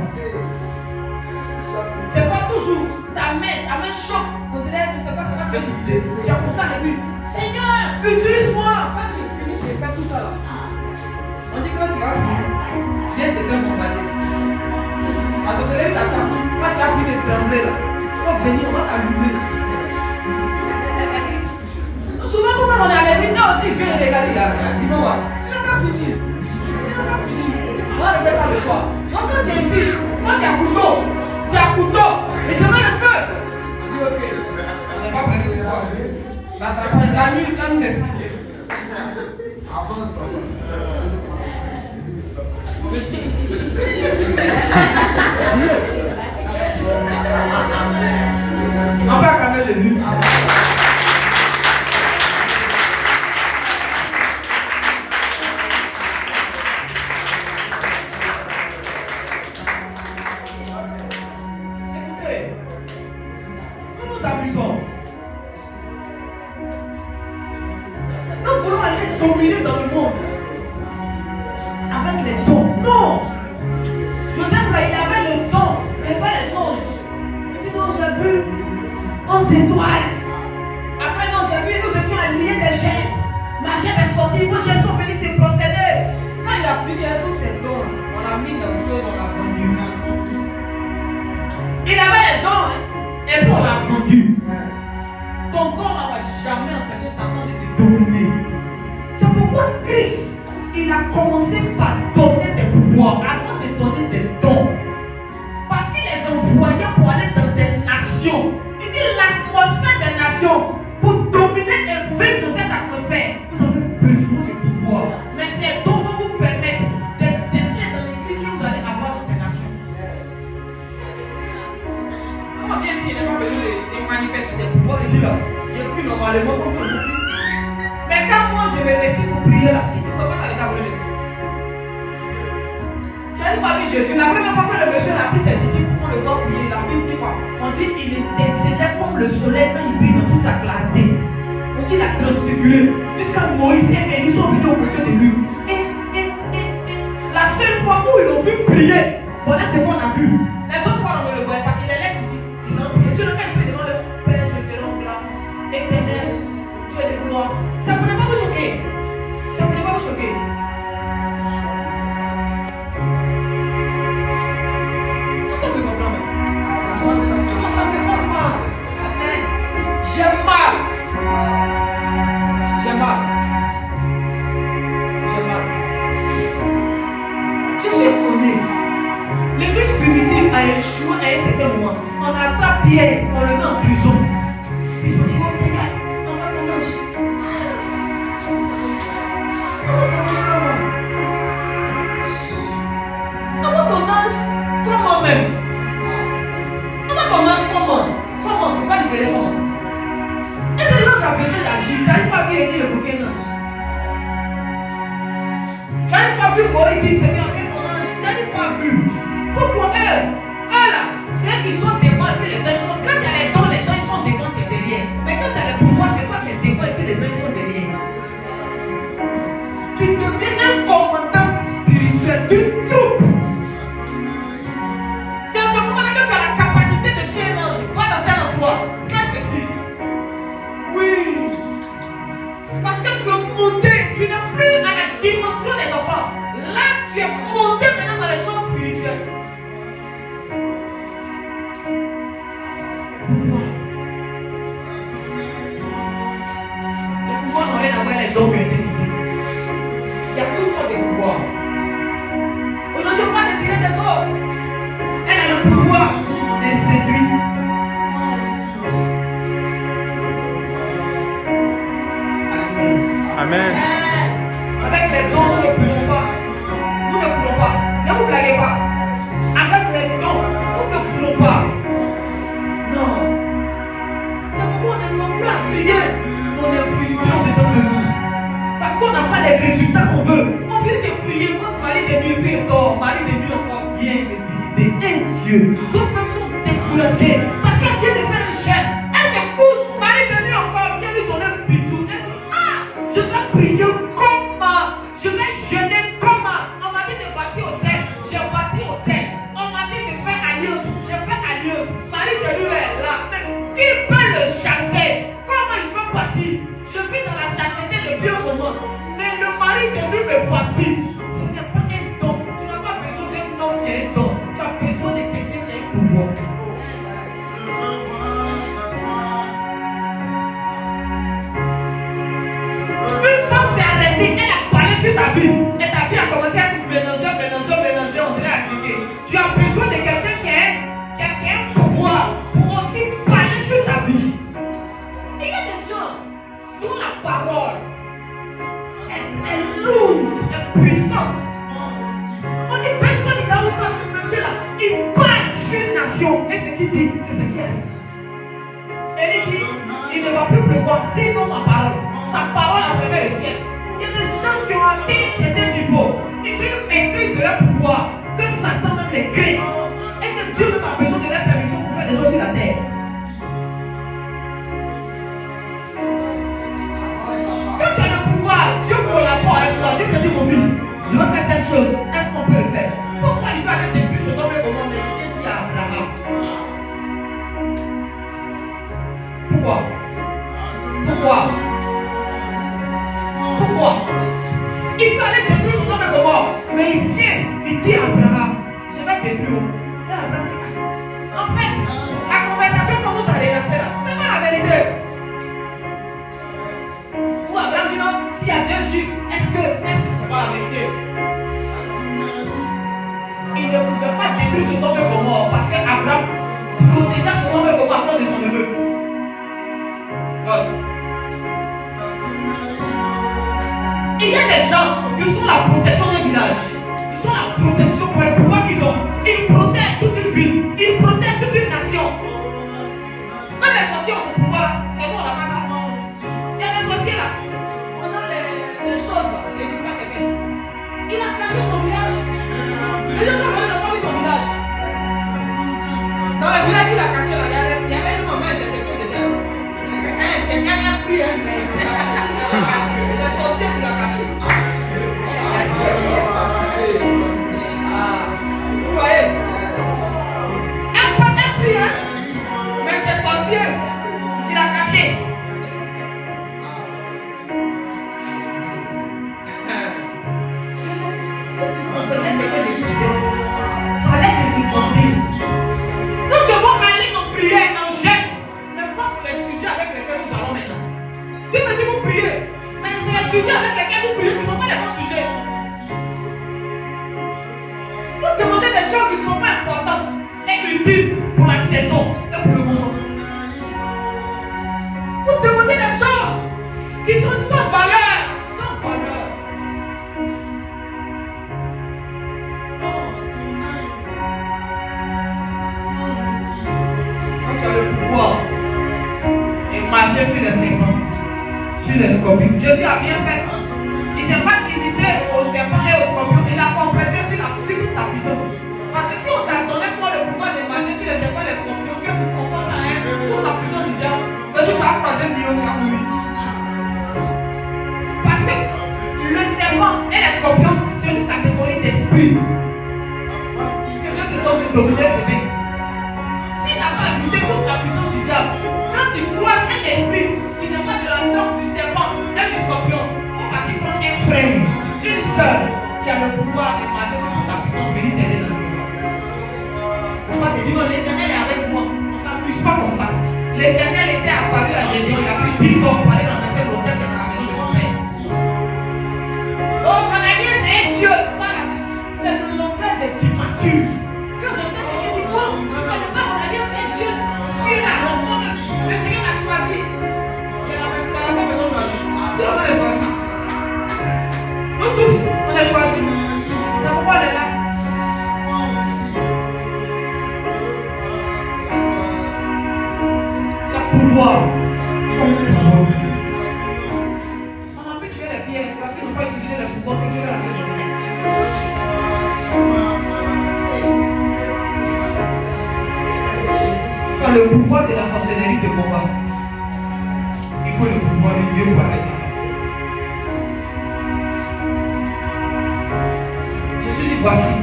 C'est toi toujours, ta main chauffe. On dirait, je ne sais pas ce que tu as divisé. Tu as comme ça avec lui. Seigneur, utilise-moi. Quand tu finis de faire tout ça là, on dit quand tu vas finir, viens te faire bombarder. Parce que c'est là t'attends. Quand tu as fini de trembler là, il faut venir, on va t'allumer. Souvent nous-mêmes on est à l'église, là aussi, viens regarder là. Il faut voir. Il n'a pas fini. On va régler ça le soir. Donc quand tu es ici, quand tu as couteau, et je mets le feu. On dit ok, on n'est pas pressé ce soir. La nuit, il va nous expliquer. Avance, papa. On va calmer Jésus. Écoutez, nous nous amusons. Nous voulons aller dominer dans le monde. 11 étoiles. Après, non, j'ai vu, nous étions alliés des chaînes. Ma chaîne est sortie, vos chaînes sont venues se prosterner. Quand il a fini avec tous ses dons, on a mis dans les choses, on a vendu. Il avait les dons, hein, et puis on l'a vendu. Ton don ne va jamais empêcher Satan de te dominer. C'est pourquoi Christ, il a commencé par donner des pouvoirs avant de donner des dons. Parce qu'il les envoyait pour aller dans des nations. Il dit l'atmosphère des nations. Pour dominer et vaincre cette atmosphère, vous avez besoin de pouvoir. Mais ces dons vont vous permettre d'exercer dans l'église que vous allez avoir dans ces nations. Comment bien sûr qu'il n'y a pas besoin de manifester des pouvoirs ici là? J'ai pris normalement comme ça. Mais quand moi je me retire pour prier là, si tu ne peux pas t'arrêter à voler les mots. Tu as une fois vu Jésus, la première fois que le monsieur a pris ses disciples pour le voir prier, la Bible dit quoi? On dit il étincelait comme le soleil quand il brille de toute sa clarté. On dit il a transfiguré jusqu'à Moïse et Élie sont venus au côté de lui. Et la seule fois où ils l'ont vu prier, voilà ce qu'on a vu. Les autres fois on ne le voit pas, il les laisse ici. Ils ont prié. Sur le cas il prie devant le Père, je te rends grâce, éternel, Dieu de gloire. Ça ne voulait pas vous choquer. Ça ne voulait pas vous choquer. Ça me comprend même. Ça me fait mal. J'ai mal. J'ai mal. J'ai mal. Je suis étonné. L'église primitive a échoué à un certain moment. On attrape Pierre, on le met en prison. Ils sont si, oh Seigneur, on va ton ange. Envoie ton ange. Comment même? Envoie ton ange comment? Comment? On va libérer comment? Et ce ange a besoin d'agir. Tu n'as pas vu Élie évoquer un ange. Tu as une fois vu Moïse dire Seigneur, quel ton ange? Tu as une fois vu. Pourquoi eux là, c'est eux qui sont devant et puis les uns sont. Quand il y a les dons, les uns ils sont devant, tu es derrière. Mais quand tu as les pouvoirs, c'est toi qui es devant et puis les uns ils sont derrière. Tu deviens un commandant spirituel d'une troupe. C'est à ce moment-là que tu as la capacité de tuer un ange. Va dans tel endroit, fais ceci. Oui. Parce que tu es monté, tu n'es plus à la dimension des enfants. Là, tu es monté maintenant dans les choses spirituelles. Le pouvoir n'a rien à voir avec les dons qui ont été cités. Il y a toutes sortes de pouvoirs. Aujourd'hui, on va décider des autres. Elle a le pouvoir de séduire. Amen. Avec les dons, nous ne pouvons pas. Nous ne pouvons pas. Ne vous blaguez pas. Avec les dons, nous ne pouvons pas. Non. C'est pourquoi on est nombreux à prier. On est frustré en dedans de nous. Parce qu'on n'a pas les résultats qu'on veut. On vient de prier quand Marie de nuit puis dort. Marie de nuit encore vient me visiter. Et Dieu. D'autres même sont découragés. Parce qu'elle vient de faire le chèque. Elle se couche. Marie de nuit encore vient lui donner un bisou. Elle dit ah, je vais prier comment? Je vais jeûner comment? On m'a dit de bâtir hôtel. J'ai bâti hôtel. On m'a dit de faire alliance. J'ai fait alliance. Marie de nuit est là. Mais qui peut le chasser? Comment il peut partir? Je vis dans la chasseté depuis un moment. Mais le mari de lui me bâtit. Ce n'est pas un don. Tu n'as pas besoin d'un homme qui a un don. Tu as besoin de quelqu'un qui a un pouvoir. Une femme s'est arrêtée. Elle a parlé sur ta vie. Et ta vie a commencé à te mélanger. On dirait à tirer. Tu as besoin de quelqu'un qui a un pouvoir pour aussi parler sur ta vie. Il y a des gens dont la parole est lourde, est puissante. On dit personne n'est dans ce monsieur-là. Il parle sur une nation. Et ce qu'il dit, c'est ce qui arrive. Et il dit, il ne va plus pleuvoir sinon ma parole. Sa parole a fait le ciel. Il y a des gens qui ont atteint certains niveaux. Ils ont une maîtrise de leur pouvoir que Satan même les crée. Et que Dieu même a besoin de leur permission pour faire des choses sur la terre. Quand tu as le pouvoir, Dieu collabore avec toi. Dieu te dit mon fils, je vais faire telle chose. Est-ce qu'on peut le faire? Pourquoi il va avec des puces au nom de comment? Mais il dit à Abraham. Gomorre. Il peut aller détruire Sodome et Gomorre. Mais il vient, il dit à Abraham, je vais détruire. Et Abraham dit, en fait, la conversation que vous allez la faire, c'est pas la vérité. Ou Abraham dit non, s'il y a deux justes, est-ce que c'est pas la vérité? Il ne pouvait pas détruire Sodome et Gomorre parce qu'Abraham protégeait Sodome et Gomorre de son neveu. Il y a des gens qui sont la protection d'un village. Ils sont la protection pour le pouvoir qu'ils ont. Ils protègent toute une ville. Ils protègent toute une nation. Même les sorciers ont ce pouvoir. C'est nous, on n'a pas ça. Il y a des sorciers là. On a les choses là. Les guillemets quelqu'un. Il a caché son village. Les gens sont venus, n'ont pas vu son village. Dans le village qu'il a caché là, il y avait une maman intersection de terre. Elle a pris un mec. Les sorciers qui l'ont caché. Vous voyez? Un prix, hein? Mais c'est sorcier qui l'a caché. Si tu comprenais ce que je disais, ça allait te réconforter. Nous devons aller en prière, en jeûne, mais pas pour les sujets avec lesquels nous allons maintenant. Dieu me dit vous priez, mais c'est les sujets avec lesquels vous priez qui ne sont pas les bons sujets. Vous demandez des choses qui ne sont pas importantes et utiles pour la saison et pour le moment. Vous demandez des choses qui sont sans valeur, sans valeur. Quand tu as le pouvoir et marcher sur les serpents, sur les scorpions, Jésus a bien fait. Il ne s'est pas limité aux serpents et aux scorpions, il a complété sur toute ta puissance. Parce que si on t'a donné toi le pouvoir de marcher sur les serpents et les scorpions, que tu confonds ça à toute la puissance du diable, le jour où tu vas croiser le million, tu vas mourir. Parce que le serpent et les scorpions, c'est une catégorie d'esprit. Que Dieu te donne des objets de vie. S'il n'a pas ajouté toute la puissance du diable, quand tu croises un esprit qui n'est pas de la trompe du serpent et du scorpion, il faut pas qu'il prenne un frère, une soeur qui a le pouvoir de marcher sur toute la puissance, venir t'aider dans le monde. Pourquoi tu dis non, l'Éternel est avec moi, on ne s'amuse pas comme ça. L'Éternel était apparu à Gédéon, il a pris 10 ans pour aller dans un seul hôtel dans la maison de son père. Oh, Ananias est Dieu, ça là, c'est le langage des immatures. Quand j'entends quelqu'un dire, oh, tu ne connais pas Ananias est Dieu, tu es là, le Seigneur a choisi. C'est la même personne choisie. Tout le monde est choisi. Nous tous, on est choisis. C'est pourquoi on est là. C'est pouvoir. On a pu tuer les pièges parce qu'ils n'ont pas utilisé le pouvoir que Dieu leur avait donné. Quand le pouvoir de la sorcellerie te combat, il faut le pouvoir de Dieu pour arrêter ça. Jésus dit voici,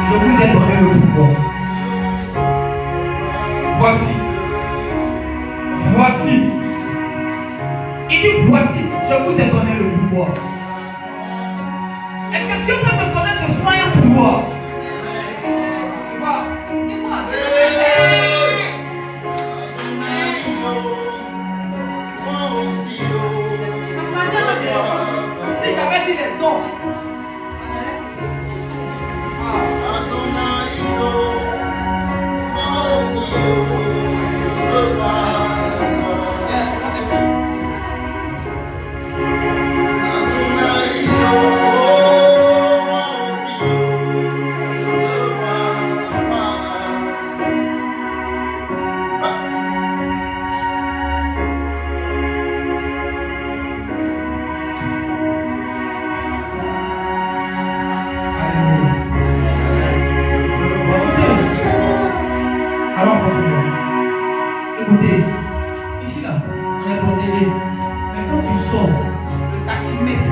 je vous ai donné le pouvoir. Voici. Il dit voici, je vous ai donné le pouvoir. Est-ce que Dieu peut te donner ce soir un pouvoir? Tu vois? Si j'avais dit les dons, écoutez, ici là, on est protégé. Mais quand tu sors, le taximètre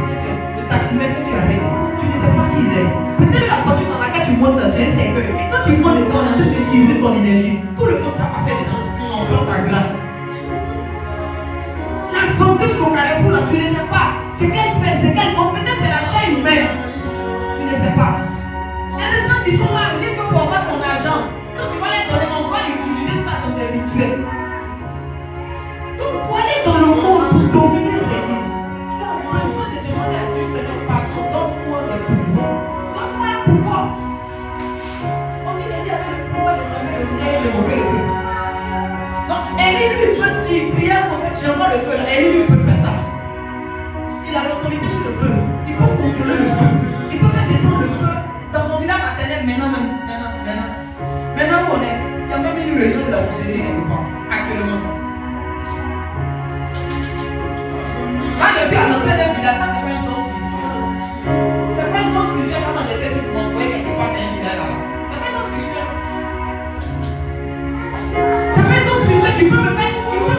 que tu arrêtes, tu ne sais pas qui il est. Peut-être la voiture dans laquelle tu montes, c'est un cercueil. Et quand tu montes dedans, on a tout utilisé ton énergie. Tout le temps, tu as passé dedans, on prend ta glace. La vendeuse au carrefour là, tu ne sais pas. ce qu'elle fait, ce qu'elle fait, peut-être c'est la chair humaine. Tu ne sais pas. Il y a des gens qui sont là, rien que pour avoir ton argent. Quand tu vas les donner, on va utiliser ça dans des rituels. Donc, pour aller dans le monde, pour dominer les gens, tu as besoin de demander à Dieu, Seigneur, pardon, donne-moi le pouvoir. Donne-moi le pouvoir. On dit qu'il y avait le pouvoir de fermer le ciel et de monter le feu. Donc, Élie lui peut dire, prière, en fait, j'envoie le feu. Élie lui peut faire ça. Il a l'autorité sur le feu. Il peut contrôler le feu. Il peut faire descendre le feu dans ton village maternel maintenant même. Maintenant où on est, il y a même une région de la société quelque part, actuellement. Là, je suis à l'entrée d'un village, ça c'est pas un don spirituel. C'est pas un don spirituel quand on était sur mon envoyer quelque part dans un village là-bas. C'est pas un don spirituel. C'est pas un don spirituel qui peut me faire, qui peut me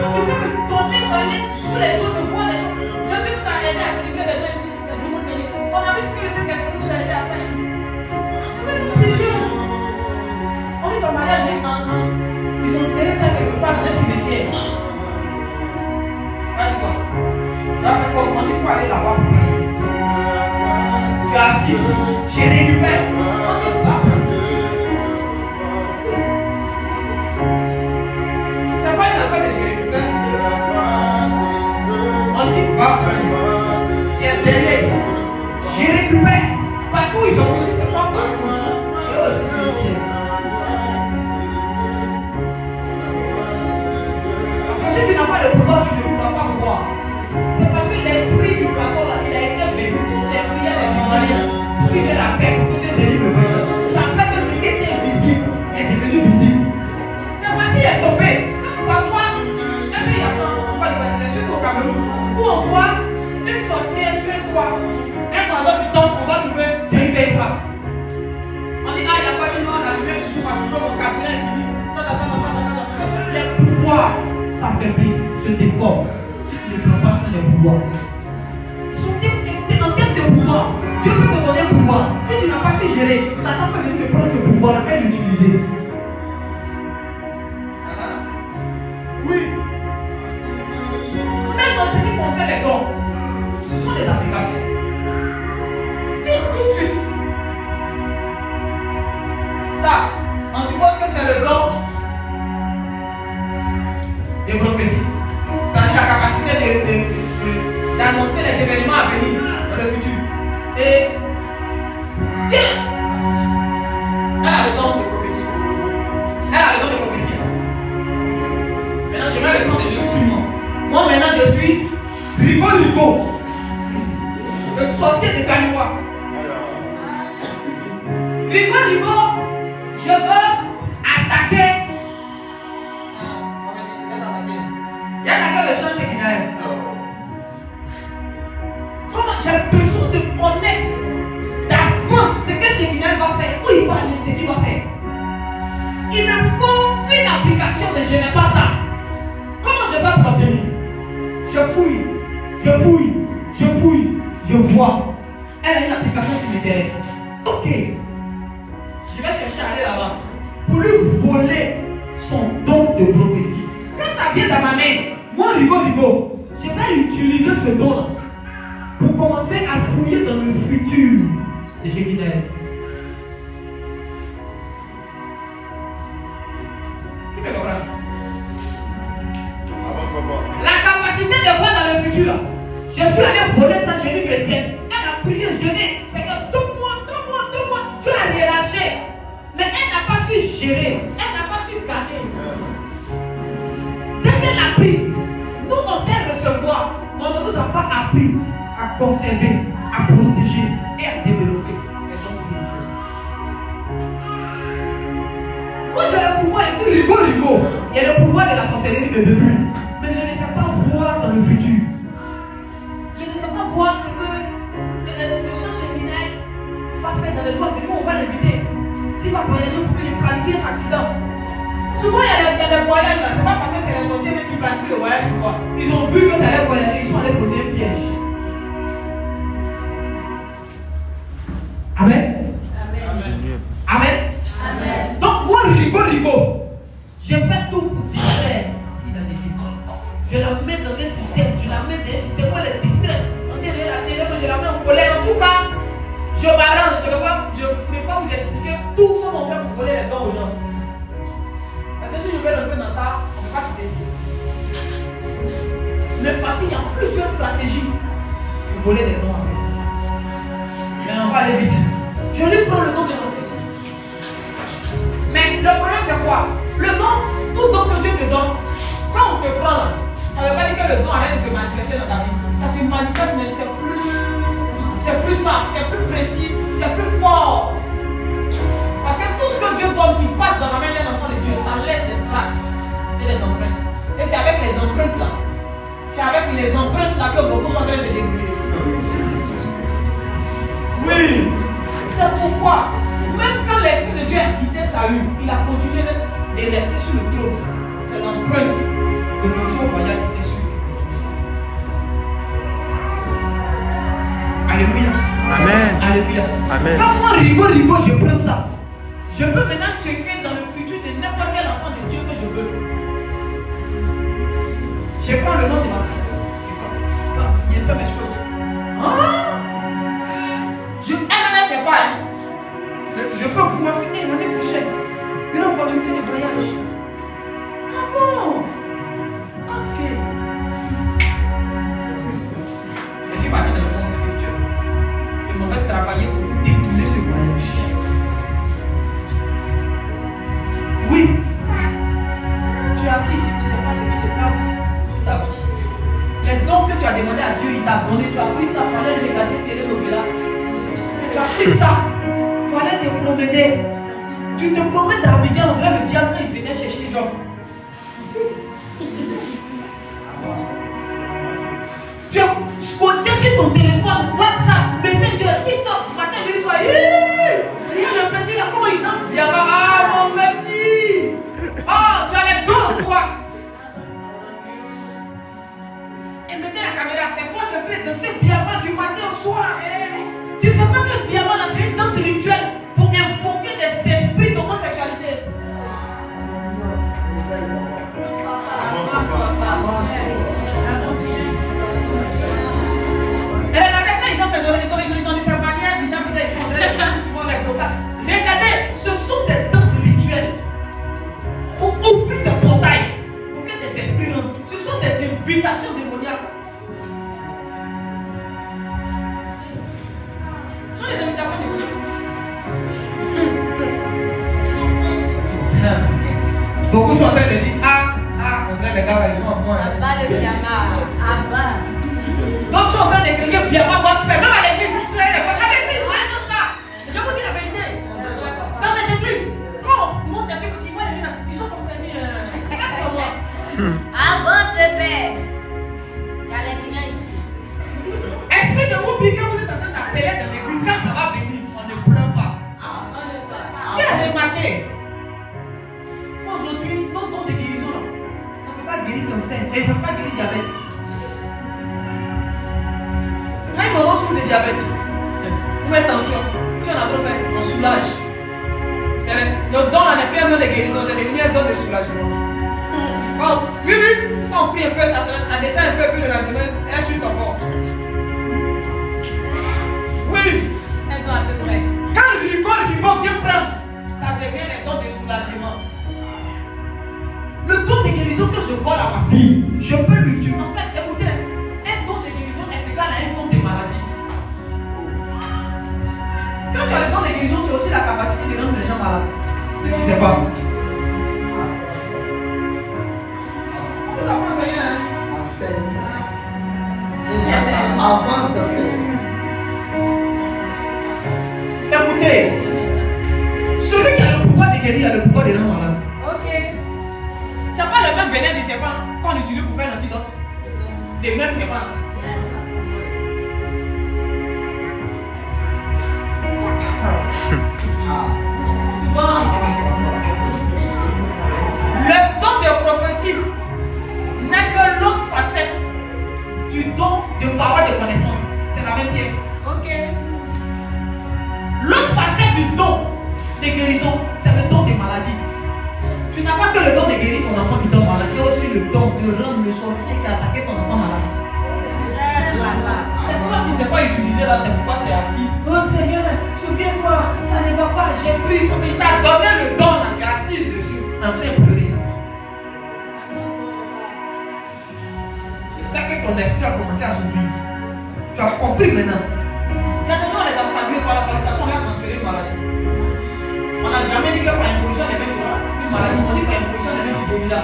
donner sur les autres voies des choses. Jésus nous a aidé à délivrer les gens ici, du monde béni. On a vu ce que le Saint-Esprit nous a aidé à faire. C'est pas un don spirituel. On est en mariage les enfants. Ils ont enterré ça quelque part dans un cimetière. Tu vas dire quoi? Tu vas faire quoi? On dit qu'il faut aller là-bas pour parler. Tu es assis, je récupère. On dit pas. C'est pas une affaire de je récupère. On dit pas. Tu es derrière ici. Je récupère. Partout ils ont dit c'est moi partout. C'est eux aussi. Si tu n'as pas le pouvoir, tu ne pourras pas voir. C'est parce que l'esprit du plateau là, il a été venu pour les prières des Ivoiriens, pour qu'il ait la paix, pour que Dieu délivre le peuple. Ça fait que ce qui était invisible est devenu visible. C'est parce qu'il est tombé. Parfois, est-ce qu'il y a ça? Pourquoi c'est surtout au Cameroun, où on voit une sorcière sur un toit, un oiseau qui tombe, on va trouver, c'est une vieille femme. On dit, ah, il n'y a pas de noir, la lumière du jour, mon cabinet est fini. Les pouvoirs s'affaiblissent, se déforment. Si tu ne prends pas soin des pouvoirs, ils sont en termes de pouvoir. Dieu peut te donner un pouvoir. Si tu n'as pas su gérer, Satan peut venir te prendre ce pouvoir et l'utiliser. Oui. Même dans ce qui concerne les dons, ce sont des applications. Si tout de suite, ça, on suppose que c'est le don de prophétie. C'est-à-dire la capacité d'annoncer les événements à venir dans le futur. Et tiens, elle a le don de prophétie. Elle a le don de prophétie. Maintenant, je mets le sang de Jésus sur moi. Moi, maintenant, je suis Rigo. Le sorcier de Kalinois. Rigo, je veux attaquer. Il y a quelqu'un de changer qui n'arrive. Comment j'ai besoin de connaître d'avance ce que Shekinah va faire, où il va aller, ce qu'il va faire. Il me faut une application de je n'ai pas ça. Comment je vais l'obtenir? Je fouille, je vois. Elle a une application qui m'intéresse. Ok. Je vais chercher à aller là-bas pour lui voler son don de prophétie. Quand ça vient dans ma main, moi, Rigo, je vais utiliser ce don-là pour commencer à fouiller dans le futur de Shekinah. Qui me comprend? La capacité de voir dans le futur, là. Je suis allé voler sa jeune chrétienne. Elle a prié, jeûné. Seigneur, donne-moi. Tu as relâché. Mais elle n'a pas su gérer. Elle n'a pas su garder. Dès qu'elle a pris, nous on sait recevoir. On ne nous a pas appris à conserver, à protéger et à développer les dons spirituels. Moi j'ai le pouvoir ici, Rigo. Il y a le pouvoir de la sorcellerie de détruire. Mais je ne sais pas voir dans le futur. Je ne sais pas voir ce que le chant Shekinah va faire dans les jours à venir. On va l'inviter. S'il va voyager pour qu'il planifie un accident. Souvent il y a des voyages là. C'est pas parce que c'est les sorciers qui planifient le voyage ou quoi. Ils ont vu que tu allais voyager. Ils sont allés poser un piège. Amen. Donc moi Rigo. Je fais tout pour distraire. Je la mets dans un système, où elle est distraite. On dit elle je m'arrange, je ne pourrais pas vous expliquer tout comment on fait pour voler les dons aux gens. Parce que si je vais rentrer dans ça, on ne peut pas quitter ici. Mais parce qu'il y a plusieurs stratégies pour voler les dons. Mais on va aller vite. Je lui prends le don de prophétie. Mais le problème c'est quoi? Le don, tout don que Dieu te donne, quand on te prend là, ça ne veut pas dire que le don arrête de se manifester dans ta vie. Ça se manifeste, mais c'est plus ça, c'est plus précis, c'est plus fort. Parce que tout ce que Dieu donne qui passe dans la main d'un enfant de Dieu, ça laisse des traces et des empreintes. Et c'est avec les empreintes là, que beaucoup sont en train de se débrouiller. Oui, c'est pourquoi, même quand l'Esprit de Dieu a quitté Saül, il a continué de rester sur le trône. C'est l'empreinte de l'onction royale qui était sur lui. Alléluia. Amen. Alléluia. Amen. Quand moi, rigole, je prends ça. Je peux maintenant checker dans le futur de n'importe quel enfant de Dieu que je veux. Je prends le nom de ma fille. Il fait mes choses. Ah! MMA, c'est pas. Je peux vous marquer l'année prochaine. Une opportunité de voyage. Ah bon? Ok. Je suis parti dans le monde spirituel. Ils m'ont fait travailler pour détourner ce voyage. Oui. Tu es assis ici, tu ne sais pas ce qui se passe sur ta vie. Les dons que tu as demandé à Dieu, il t'a donné. Tu as pris ça pour aller regarder Télénovelas. Tu as pris ça pour aller te promener. Tu te promènes dans Abidjan, on dirait le diable quand il venait chercher les gens. Tu as scotché sur ton téléphone, WhatsApp, Messenger, TikTok, matin, midi, soir. Regarde le petit là, comment il danse. Il y a pas, ah mon petit. Oh, tu as les dons, toi. Et mettez la caméra, c'est toi qui es en train de danser Biama du matin au soir. Tu ne sais pas que Biama là, c'est une danse rituelle pour invoquer des esprits d'homosexualité. Et regardez quand ils dansent, ils ont des sympathies bizarres, ils font souvent les blocages. Regardez, ce sont des danses rituelles pour ouvrir des portails, pour que des esprits rentrent. Ce sont des invitations démoniaques. Ce sont des invitations démoniaques. Beaucoup sont en train de dire on dirait les gars, ils sont en point. Abba le Biama. Abba. D'autres sont en train de crier Biama gospel. Même à l'église, vous prenez les voix. À l'église, on est dans ça. Je vous dis la vérité. Dans les églises, quand on monte à Dieu, ils sont comme ça. Sur moi. Avance le père. Il y a les clients ici. Esprit de vous, quand vous êtes en train d'appeler dans l'église, quand ça va venir, on ne pleure pas. Qui a remarqué? Aujourd'hui, nos dons de guérison, là, ça ne peut pas guérir cancer et ça ne peut pas guérir diabète. Quand il me souffre de diabète, vous faites attention. Si on a trop fait, on soulage. C'est vrai. Le don là n'est plus un don de guérison, c'est devenu un don de soulagement. Quand, oui, quand on prie un peu, ça descend un peu, puis le lendemain, elle chute encore. Oui. Un don à peu près. Quand le rigole vient prendre, ça devient un don de soulagement. Le don de guérison que je vois dans ma vie, je peux l'utiliser. En fait, écoutez, un don de guérison est égal à un don de maladie. Quand tu as le don de guérison, tu as aussi la capacité de rendre les gens malades. Mais tu ne sais pas. On t'a pas enseigné, hein? Enseignement. Avance dans tes. Écoutez, celui qui a le pouvoir de guérir a le pouvoir de rendre malade. Ok. C'est pas le même venin du serpent qu'on utilise pour faire l'antidote. Les mêmes serpents. Le don de prophétie n'est que l'autre facette du don de parole de connaissance. C'est la même pièce. Ok. L'autre facette du don de guérison, c'est le don des maladies. Tu n'as pas que le don de guérir ton enfant qui tombe malade, il y a aussi le don de rendre le sorcier qui a attaqué ton enfant malade. C'est toi qui ne sais pas utiliser là, c'est pourquoi tu es assis. Oh Seigneur, j'ai pris, il t'a donné le don, là, tu es assise dessus, en train de pleurer. C'est ça que ton esprit a commencé à s'ouvrir. Tu as compris maintenant. Il y a des gens, on les a salués par la salutation, on a transféré une maladie. On n'a jamais dit que par imposition des mains, tu auras une maladie. On dit par imposition des mains, tu guériras.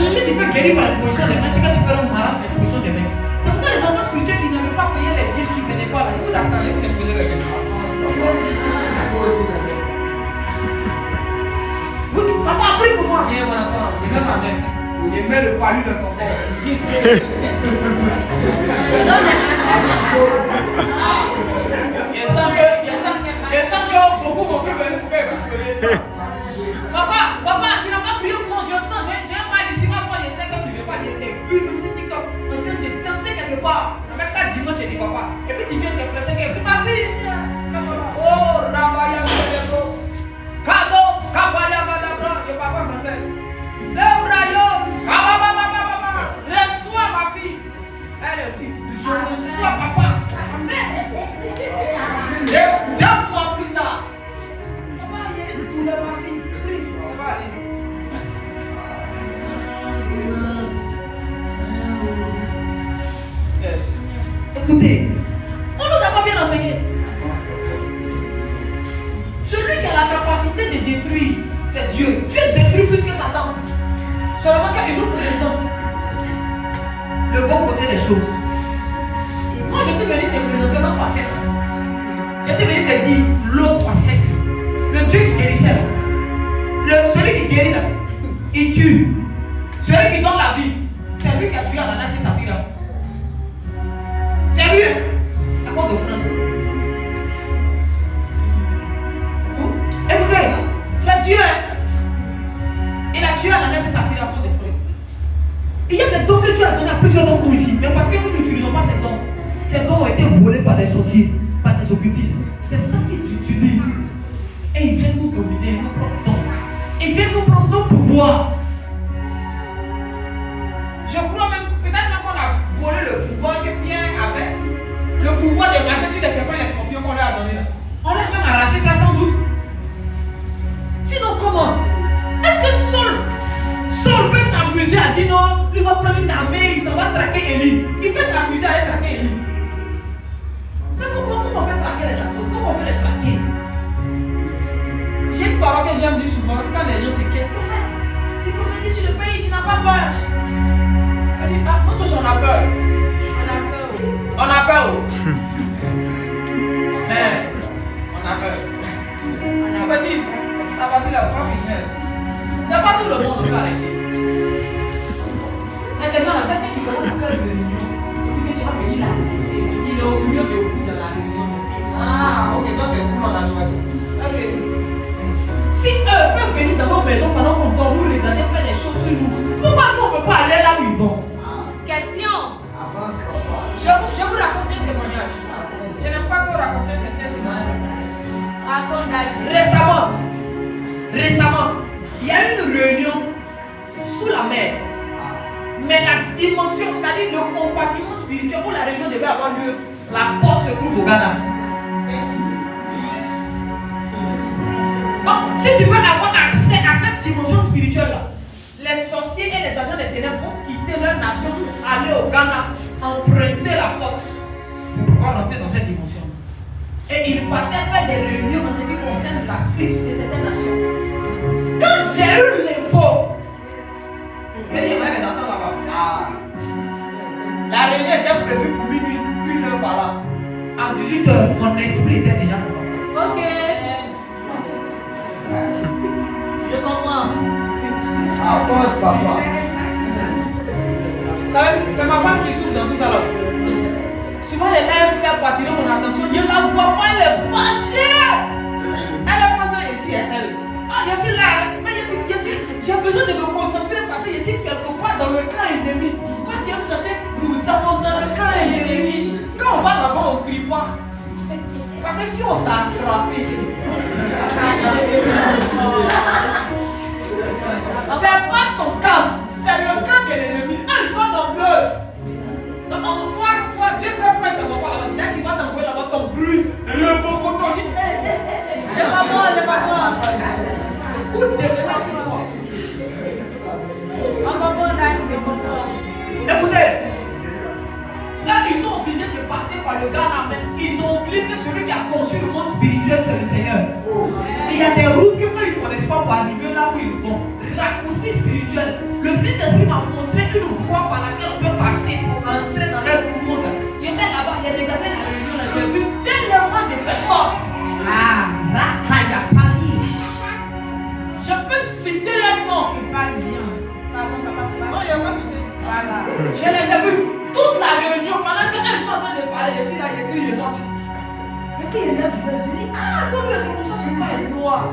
Mais si tu peux guérir par imposition des mains, c'est quand tu peux rendre malade par imposition des mains. C'est pourquoi les enfants spirituels qui n'avaient pas payé les dîmes qui ne venaient pas là, ils vous attendent, ils vous imposez les mains. Papa, prie pour moi. Viens, mon enfant. Il met ta main. Il met le palu dans ton corps. Il sent que beaucoup vont venir pour faire. Papa, tu n'as pas prié pour moi. Je sens, j'ai un mal ici. Moi, je sais que tu ne veux pas lire tes vues, même si TikTok, en train de danser quelque part. Même 4 dimanches, j'ai dit papa. Et puis tu viens t'impresser que pour ma fille. Oh, Rabaya, Kados, Kabaya, Gadabra, le papa français. Le Brayos, Kababa, reçois ma fille. Elle aussi, je reçois papa. Amen. 2 mois plus tard, papa, il y a une douleur, ma fille. Prie, ça va aller. Yes. Écoutez, on nous a pas bien enseigné. Celui qui a la capacité de détruire, c'est Dieu. Dieu détruit plus que Satan. Seulement qu'il nous présente le bon côté des choses. Moi, je suis venu te présenter notre facette. Je suis venu te dire l'autre facette. Le Dieu qui guérissait là. Celui qui guérit là, il tue. Celui qui donne la vie, c'est lui qui a tué Ananas et Saphira. C'est lui. À quoi d'offrande? Écoutez, c'est Dieu. Il a tué Ananas et Saphira à cause des fruits. Il y a des dons que Dieu a donnés à plusieurs d'entre nous ici. Mais parce que nous n'utilisons pas ces dons. Ces dons ont été volés par des sorciers, par des occultistes. C'est ça qu'ils utilisent. Et ils viennent nous dominer, nos propres dons. Ils viennent nous prendre nos pouvoirs. Je crois même, peut-être qu'on a volé le pouvoir que Pierre avait. Le pouvoir de marcher sur les serpents et les scorpions qu'on leur a donné là. On l'a même arraché ça sans doute. Sinon comment? Est-ce que Saul peut s'amuser à dire non, il va prendre une armée, il s'en va traquer Élie. Il peut s'amuser à aller traquer Élie. Mais comment on peut traquer les apôtres? Comment on peut les traquer? J'ai une parole que j'aime dire souvent quand les gens s'inquiètent. Prophète, tu prophétises sur le pays, tu n'as pas peur. Elle dit, ah, nous tous on a peur. On a peur. Mais on a peur. Petite, la partie là, pas finir. C'est pas tout le monde qui peut arrêter. Il y a des gens là, quand tu commences à faire une réunion, tu dis que tu vas venir là, il est au milieu de vous dans la réunion. Ah, ok, donc c'est vous on a choisi. Ok. Si eux peuvent venir dans nos maisons pendant qu'on dort, nous regarder faire des choses sur nous, pourquoi nous on ne peut pas aller là où ils vont? Question. Avance, papa. Je vous raconte un témoignage. Je n'aime pas trop raconter certains témoignages. Raconte Daddy. Récemment, il y a une réunion sous la mer. Mais la dimension, c'est-à-dire le compartiment spirituel où la réunion devait avoir lieu, la porte se trouve au Ghana. Donc, si tu veux avoir accès à cette dimension spirituelle-là, les sorciers et les agents des ténèbres vont quitter leur nation, aller au Ghana, emprunter la porte pour pouvoir rentrer dans cette dimension. Et ils partaient faire des réunions en ce qui concerne l'Afrique et certaines nations. Quand j'ai eu l'info, il y avait des enfants là-bas. Ah. La réunion était prévue pour minuit, 1h par là. À 18h, mon esprit était déjà là-bas. Ok. Je comprends. Avance, papa. Vous savez, c'est ma femme qui souffre dans tout ça là. Souvent, les lèvres fait attirer mon attention. Je ne la vois pas, elle est fâchée. Elle est passée ici, elle. Ah, je suis là. Mais j'ai besoin de me concentrer parce que je suis quelque part dans le camp ennemi. Toi qui aimes chanter, nous allons dans le camp ennemi. Quand on va là-bas, on ne crie pas. Parce que si on t'a attrapé, c'est pas ton camp, c'est le camp de l'ennemi. Ils sont nombreux. Donc, toi, Dieu sait pourquoi il t'envoie là-bas. Dès qu'il va t'envoyer là-bas, ton bruit, le bon coton dit, C'est pas moi, c'est pas moi. obligés de passer par le Ghana, mais ils ont oublié que celui qui a conçu le monde spirituel, c'est le Seigneur. Et il y a des routes que eux, ils ne connaissent pas pour arriver là où ils vont. Raccourci spirituel. Le Saint-Esprit m'a montré une voie par laquelle on peut passer pour entrer dans leur monde. Il était là-bas, il a regardé la réunion, là, j'ai vu tellement de personnes. Je peux citer leur nom. Tu parles bien. Pardon, papa, tu Non, parles. il n'y a pas cité. Voilà. Je les ai vus toute la réunion pendant qu'elles sont en train de parler. Je suis là, j'écris les notes. Et puis il y a un visage, je dis, ah, donc c'est comme ça, c'est pas un noir.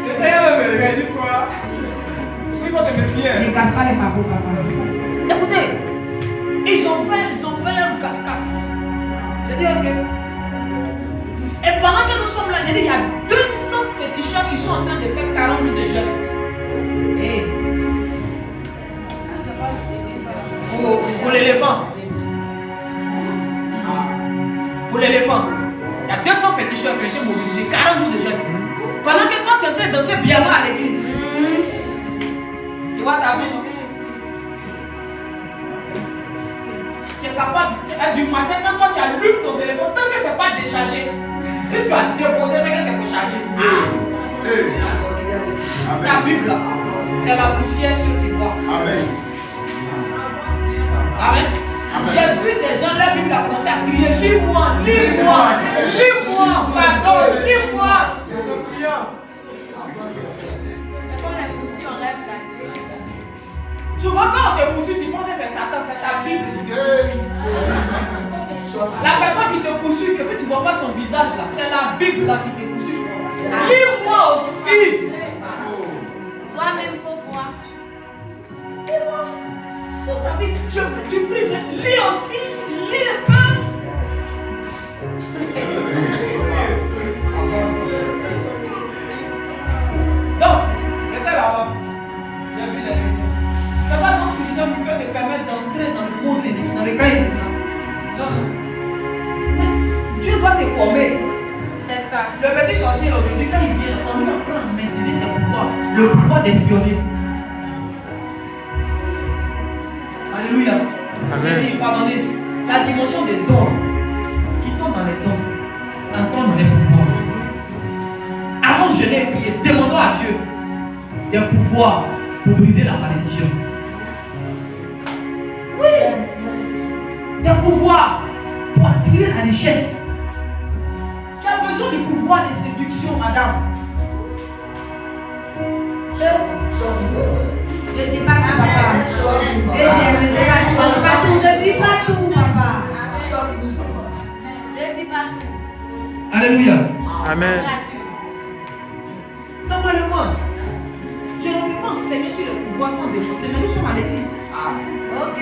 Le Seigneur me regarde, dit quoi? Oui, moi, tu me fier. Ne casse pas les papos, papa. Écoutez, ils ont fait leur casse-casse. Je dis, ok. Et pendant que nous sommes là, il y a 200 féticheurs qui sont en train de faire 40 jours de jeûne. Hey. Pour l'éléphant. Pour l'éléphant. Il y a 200 féticheurs qui ont été mobilisés, 40 jours de jeûne. Pendant que toi, tu es en train de danser bien à l'église. Tu vois ta vie. Tu es capable, du matin, quand toi tu allumes ton téléphone, tant que ce n'est pas déchargé, si tu as déposé, c'est que c'est pour charger. Ta Bible là, c'est la poussière sur l'ivoire. Amen. Amen. J'ai vu des gens, leur Bible a commencé à crier, lis-moi, lis-moi, lis-moi, pardon, lis-moi. Quand on est poursuivi, on rêve là. Souvent quand on te poursuit, tu penses que c'est Satan, c'est ta Bible qui te poursuit. La personne qui te poursuit, que tu ne vois pas son visage là, c'est la Bible là qui te poursuit. Lis-moi aussi. Toi-même, faut voir. Lis-moi. Pour ta vie, tu pries, mais lis aussi, lis un peu. Donc, j'étais là-bas. J'ai vu les réunions. C'est pas dans ce spirituel qui peut te permettre d'entrer dans le monde, dans les cas. Non, non. Mais Dieu doit te former. C'est ça. Le petit sorcier, aujourd'hui, quand il vient, on lui apprend à maîtriser ses pouvoirs. Le pouvoir d'espionner. Alléluia. J'ai dit, pardonnez, la dimension des dons, quittons dans les dons, entrons dans les pouvoirs. Allons jeûner et prier, demandons à Dieu des pouvoirs pour briser la malédiction. Oui, Yes, yes. des pouvoirs pour attirer la richesse. Tu as besoin du pouvoir de séduction, madame. Ne dis pas tout, papa. Ne dis pas tout, papa. Ne dis pas tout. Alléluia. Amen. Normalement, je ne peux pas enseigner sur le pouvoir sans développer, mais nous sommes à l'église. Ok.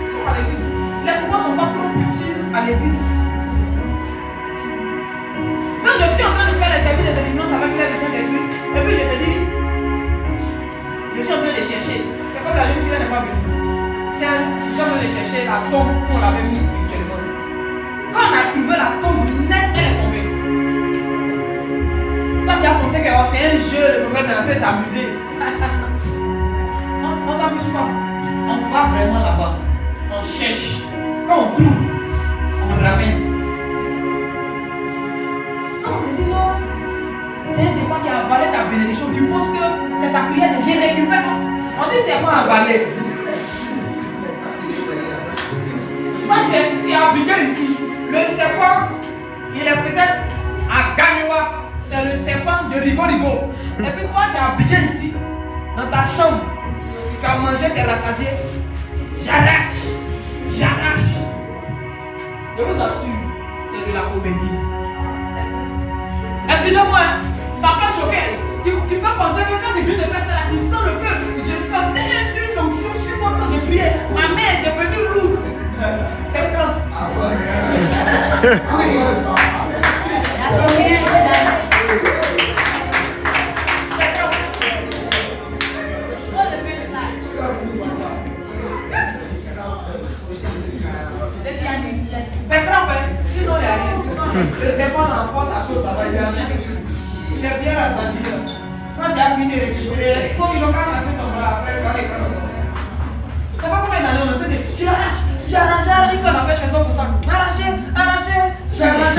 Nous sommes à l'église. Les pouvoirs ne sont pas trop utiles à l'église. Quand je suis en train de faire les services de délivrance avec l'aide du Saint-Esprit, et puis je te dis, je suis en train de chercher. C'est comme la jeune fille n'est pas venue. Celle qui est en train de chercher la tombe où on l'avait mise spirituellement. Quand on a trouvé la tombe nette, elle est tombée. Toi, tu as pensé que oh, c'est un jeu, le prophète est en train de s'amuser. On s'amuse pas. On va vraiment là-bas. On cherche. Quand on trouve, on ramène. Quand on te dit non, c'est un serpent qui a avalé ta bénédiction, tu penses que c'est ta prière de j'ai récupéré. On dit serpent avalé. Toi, tu es habillé ici. Le serpent, il est peut-être à Gagnoua. C'est le serpent de Rigo Rigo. Et puis toi, tu es habillé ici, dans ta chambre. Tu as mangé, tu es rassasié. J'arrache. J'arrache. Je vous assure, c'est de la comédie. Excusez-moi, hein, ça peut choquer. Tu peux penser que quand tu viens de faire ça, tu sens le feu. Je sentais une onction sur moi quand je priais. Ma main est devenue lourde. C'est quand c'est grand, sinon il n'y a rien. Le serpent n'emporte à chaud là-bas, il est assis dessus. Il est bien rassasié. Quand tu as fini de récupérer, il faut qu'il a cassé ton bras après, tu vas les prendre. Ça va combien d'années on entend dire j'arrache, quand on a fait 60%. Arracher, j'arrache.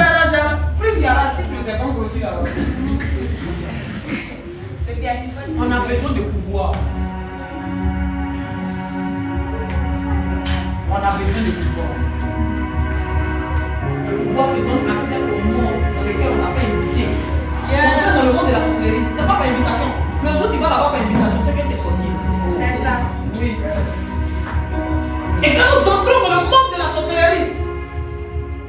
Plus tu arraches, plus le serpent grossit là-bas. On a besoin de pouvoir. On a besoin de pouvoir. Le pouvoir te donne accès au monde dans lequel on n'a pas invité. Yes. Dans le monde de la sorcellerie, c'est pas par invitation. Mais le jour où tu vas là-bas par invitation, c'est que tu es sorcier. C'est ça. Oui. Et quand nous entrons dans le monde de la sorcellerie,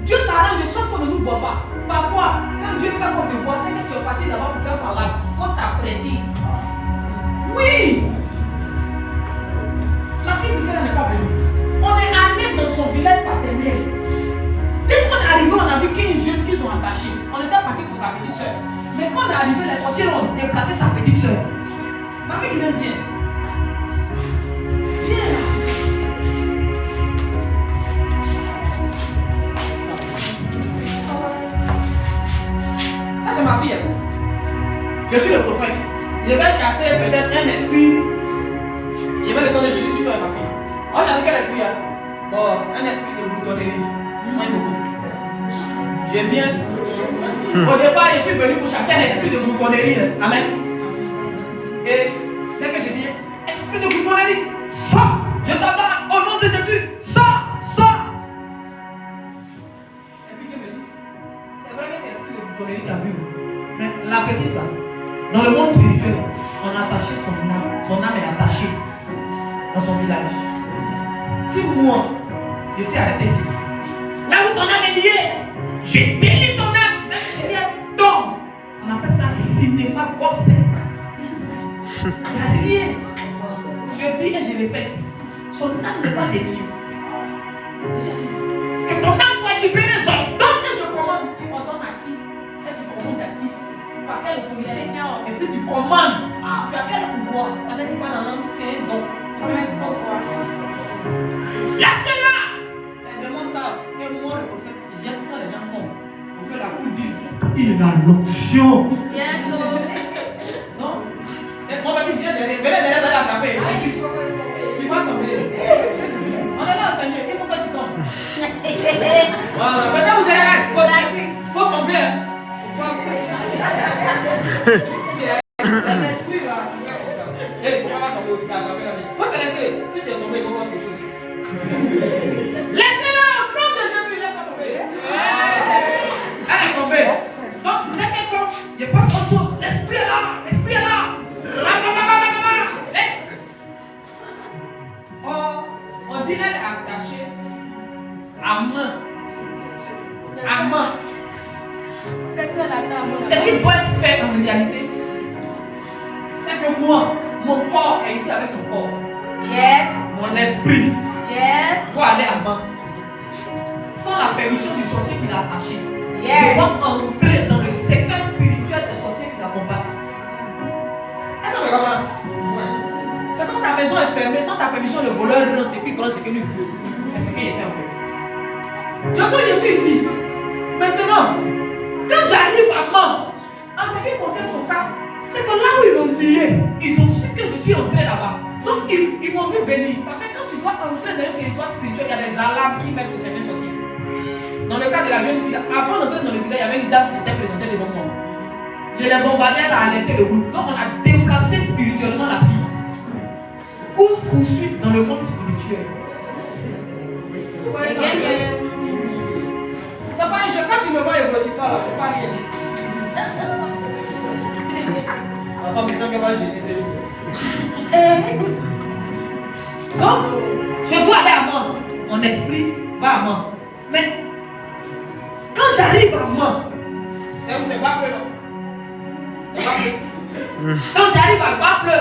Dieu s'arrange de sorte qu'on ne nous voit pas. Parfois, quand Dieu fait qu'on te voit, c'est que tu es parti d'abord pour faire par là. Il faut t'apprêter. Oui. La fille Michel n'est pas venue. On est allé dans son village paternel. Dès qu'on est arrivé, on a vu qu'une jeune qu'ils ont attachée. On était parti pour sa petite soeur. Mais quand on est arrivé, les sorciers ont déplacé sa petite soeur. Ma fille Guinée, viens. Viens là. Ça c'est ma fille. Je suis le prophète. Je vais chasser peut-être un esprit. Je vais le son de Jésus sur toi et ma fille. On va chasser quel esprit là? Bon, un esprit de boutonnerie. Je viens. Au départ, je suis venu pour chasser un esprit de boutonnerie. Amen. Et dès que je viens, esprit de boutonnerie, sors. Je t'entends au nom de Jésus. Sors. Et puis Dieu me dit, c'est vrai que c'est l'esprit de boutonnerie qui a vu. Mais la petite là, dans le monde spirituel, on a attaché son âme. Son âme est attachée dans son village. Si moi, je suis arrêté ici, là où ton âme est liée, je délie ton âme, même si elle tombe. On appelle ça cinéma gospel. Il n'y a rien. Je dis et je répète, son âme n'est pas déliée. Que ton âme soit libérée, j'ordonne et je commande. Tu ordonnes à qui? Et tu commandes à qui? Par quelle autorité? Et puis tu commandes. Tu as quel pouvoir? Parce que tu parles dans l'âme, c'est un don. C'est pas un pouvoir. Lâchez-la! Les démons savent que moi, le prophète, j'aime quand les gens tombent. Pour que la foule dise, il a l'onction. Bien sûr. Non? Et on va dire, viens derrière, d'aller attraper. Tu vas tomber. On est là, Seigneur, il faut que tu tombes. Voilà, maintenant vous allez faut tomber. C'est l'esprit là qui fait comme ça. Il ne faut pas tomber aussi, attraper la vie. Faut te laisser. Si tu es tombé, il faut voir quelque chose. Laissez-la au nom de Jésus, laisse-la tomber. Elle est tombée. Donc, dès qu'elle tombe, il passe en dessous. L'esprit est là. L'esprit est là. On dit qu'elle est attachée à main. À main. Ce qui doit être fait en réalité, c'est que moi, mon corps est ici avec son corps. Yes. Mon esprit. Yes. Doit aller à main. Sans la permission du sorcier qui l'a attaché. Yes. Je dois entrer dans le secteur spirituel des sorciers qui l'a combattu. Est-ce que vous comprenez? C'est comme ta maison est fermée, sans ta permission, le voleur rentre et puis prend ce qu'il veut. C'est ce qu'il fait en fait. Donc je suis ici. Maintenant, quand j'arrive à mort, en ce qui concerne son cas, c'est que là où ils l'ont lié, ils ont su que je suis entré là-bas. Donc ils m'ont fait venir. Parce que quand tu dois entrer dans un territoire spirituel, il y a des alarmes qui mettent au certains sorciers. Dans le cas de la jeune fille, avant d'entrer dans le village, il y avait une dame qui s'était présentée devant moi. Je l'ai bombardée, elle a alerté le groupe. Donc on a déplacé spirituellement la fille. Course poursuite dans le monde spirituel. C'est pas un jeu. Quand tu me vois, je ne suis pas là, c'est pas rien. La femme est qu'elle va gêner. Donc, je dois aller à mort. Mon esprit va à mort. Mais, quand j'arrive à mort, c'est où c'est Baple, non? C'est Baple. Quand j'arrive à Baple,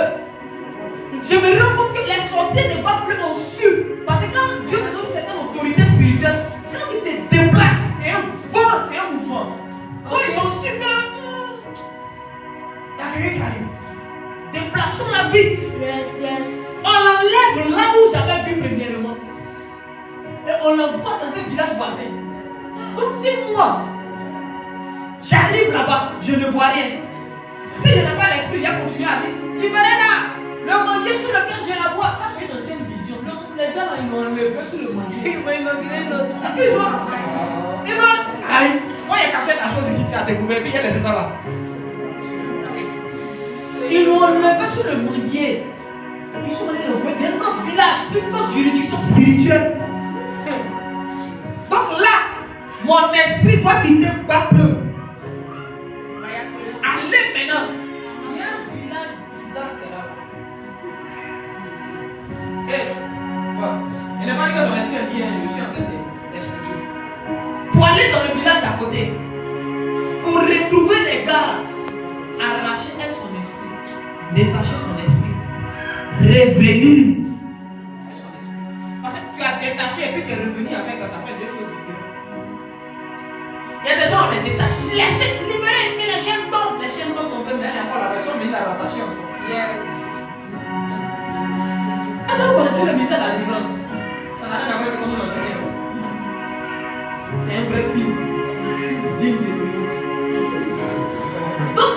je me rends compte que les sorciers de Baple ont su. Parce que quand Dieu te donne une certaine autorité spirituelle, quand il te déplace, c'est un vent, c'est un mouvement. Donc ils ont su que il y a quelqu'un qui arrive. Déplaçons-la vite. Yes. On l'enlève là où j'avais vu premièrement. Et on l'envoie dans un village voisin. Donc si moi, j'arrive là-bas, je ne vois rien. Si je n'ai pas l'esprit, il a continué à dire, libérez-la. Le manguier sur lequel je la vois, ça c'est une ancienne vision. les gens là, ils m'ont enlevé sur le manguier. Ils vont inaugurer notre. Ils m'ont. Aïe, moi j'ai caché la chose ici, tu as découvert, puis il y a laissé ça là. Ils m'ont enlevé sur le manguier. Ils sont allés l'envoyer dans notre village, une autre juridiction spirituelle. Donc là, mon esprit doit quitter Bapleu. Allez maintenant. Il y a un village bizarre qui est là. Il n'est pas dit que ton esprit est bien, je suis en train d'expliquer. Pour aller dans le village d'à côté, pour retrouver les gars, arracher elle son esprit, détacher son esprit, revenir avec son esprit. Parce que tu as détaché et puis tu es revenu avec, ça fait deux choses différentes. Il y a des gens, on les détache. Laissez, libérez, et les chaînes tombent. Les chaînes sont tombées, mais il y a encore la personne, mais il l'a rattaché encore. Yes. Est-ce que vous connaissez le ministère de la délivrance? Ça n'a rien à voir avec ce qu'on nous enseigne. C'est un vrai film digne de délivrance. Donc,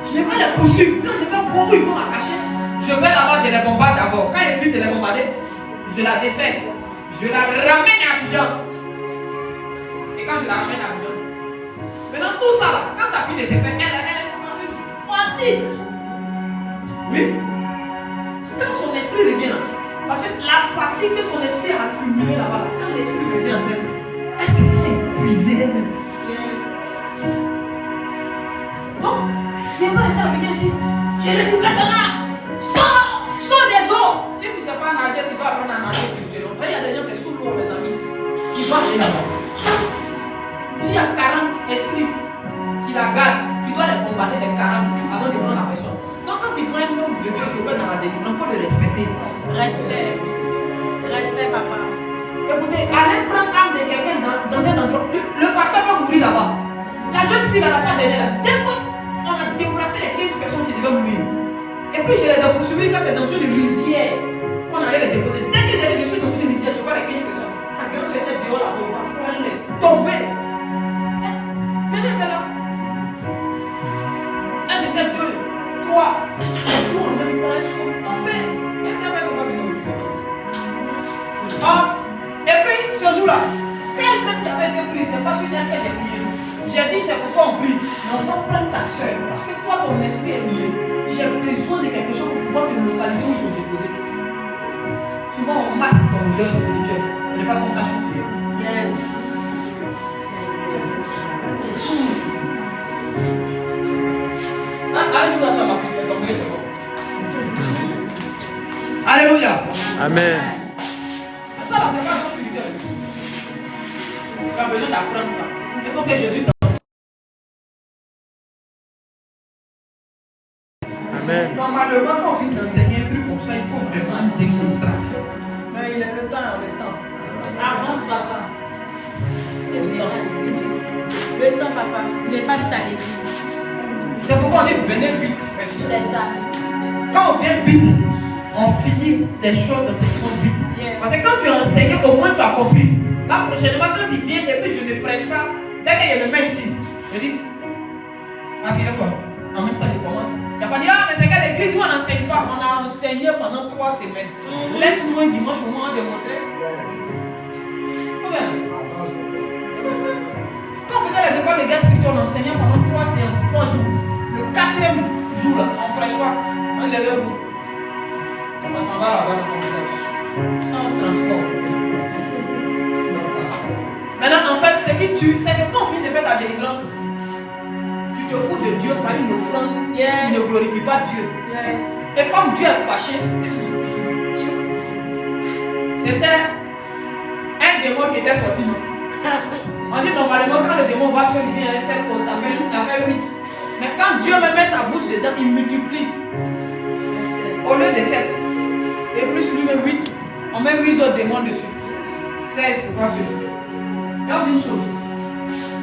je vais les poursuivre. Quand je vais voir où ils vont la cacher, je vais là-bas, je les bombarde d'abord. Quand ils finissent de les bombarder, je la défais. Je la ramène à Abidjan. Et quand je la ramène à Abidjan, maintenant tout ça là, quand ça finit de se faire, elle sent une fatigue. Oui. Quand son esprit revient là, parce que la fatigue que son esprit a accumulée là-bas, là, quand l'esprit revient en elle, elle se sent épuisée elle-même. Yes. Donc, il n'y a pas laissé Abidjan ici. J'ai récupéré ton âme. Sors des eaux. Si tu ne sais pas nager, tu vas apprendre à nager spirituellement. Il y a des gens, c'est sous l'eau, mes amis, qui vont aller là-bas. S'il y a 40 esprits qui la gardent, tu dois les combattre les 40 avant de prendre la personne. Donc quand tu vois un homme de Dieu qui va dans la délivrance, il faut le respecter. Respect. Respect, papa. Écoutez, allez prendre l'âme de quelqu'un dans un endroit. Le pasteur va mourir là-bas. La jeune fille à la fin dernière là, dès qu'on a déplacé les 15 personnes qui devaient mourir. Et puis je les ai poursuivis quand c'est dans une rizière qu'on allait les déposer. Dès que je suis dans une rizière, je vois les 15 personnes. Sa gueule c'était dehors là-bas. Elle est tombée. Elle était là. Elles étaient 2, 3. Tout en même temps, elles sont tombées. Elles sont pas venues au Dieu. Ah, et puis ce jour-là, celle même qui avait été prise, c'est pas sur elle que j'ai prié. J'ai dit, c'est pourquoi on prie. On doit prendre ta soeur. Parce que toi, ton esprit est lié. J'ai besoin de quelque chose pour pouvoir te localiser où il faut déposer. Souvent, on masque ton odeur spirituelle. On n'est pas qu'on sache où tu es. Yes. Alléluia, ça m'a fait tomber, c'est bon. Alléluia. Amen. Ça là, c'est pas un spirituel. Tu as besoin d'apprendre ça. Il faut que Jésus t'enseigne. Amen. Normalement, quand on finit d'enseigner un truc comme ça, il faut vraiment une démonstration. Mais il est le temps, le temps. Avance, papa. Le temps, papa. Ne vais pas vite à l'église. C'est pourquoi on dit venez vite. Merci. C'est ça. Quand on vient vite, on finit des choses d'enseignement vite. Yes. Parce que quand tu enseignes, au moins tu as compris. Là, prochainement, quand il vient et puis je ne prêche pas, dès qu'il y a le même ici, je dis, ma fille, quoi? En même temps, il commence. Tu n'as pas dit, ah, mais c'est qu'à l'église, où on n'enseigne pas. On a enseigné pendant 3 semaines. Laisse-nous un dimanche au moins de montrer. Combien? Quand on faisait les écoles de guerre spirituelle, on enseignait pendant 3 séances, 3 jours. Le 4e jour, là, on prêche pas. On lève vous. On s'en va là-bas dans ton village. Sans transport. Maintenant, en fait, ce qui tue, c'est que quand on finit de faire ta délivrance, tu te fous de Dieu par une offrande qui ne glorifie pas Dieu. Yes. Et comme Dieu est fâché, c'était un démon qui était sorti. On dit normalement quand le démon va se livrer à un cercle, ça fait 8. Mais quand Dieu me met sa bouche dedans, il multiplie. Au lieu de 7. Et plus lui-même 8, on met 8 autres démons dessus. 16 pour pas suivre. Il y a une chose.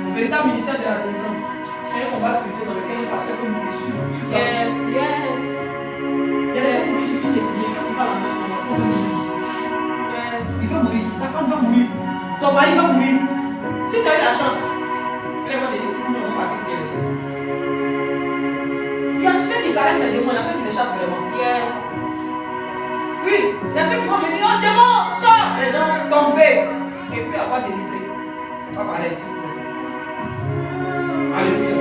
Le véritable ministère de la délivrance, c'est un combat spirituel dans lequel le pasteur peut mourir sur la Yes, yes. Il y a des gens qui disent, tu finis les prières, quand tu parles à main, on va mourir. Yes. Il va mourir, ta femme va mourir, ton mari va mourir. Si tu as eu la chance, elle va des fous, on va te laisser. Il y a ceux qui caressent les démons, il y a ceux qui les chassent vraiment. Yes. Oui, Il y a ceux qui vont venir, oh démon, sors, les gens tomber et puis avoir délivré. C'est pas pareil, s'il vous plaît. Alléluia.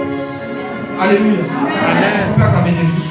Alléluia. Amen. On peut acclamer Jésus.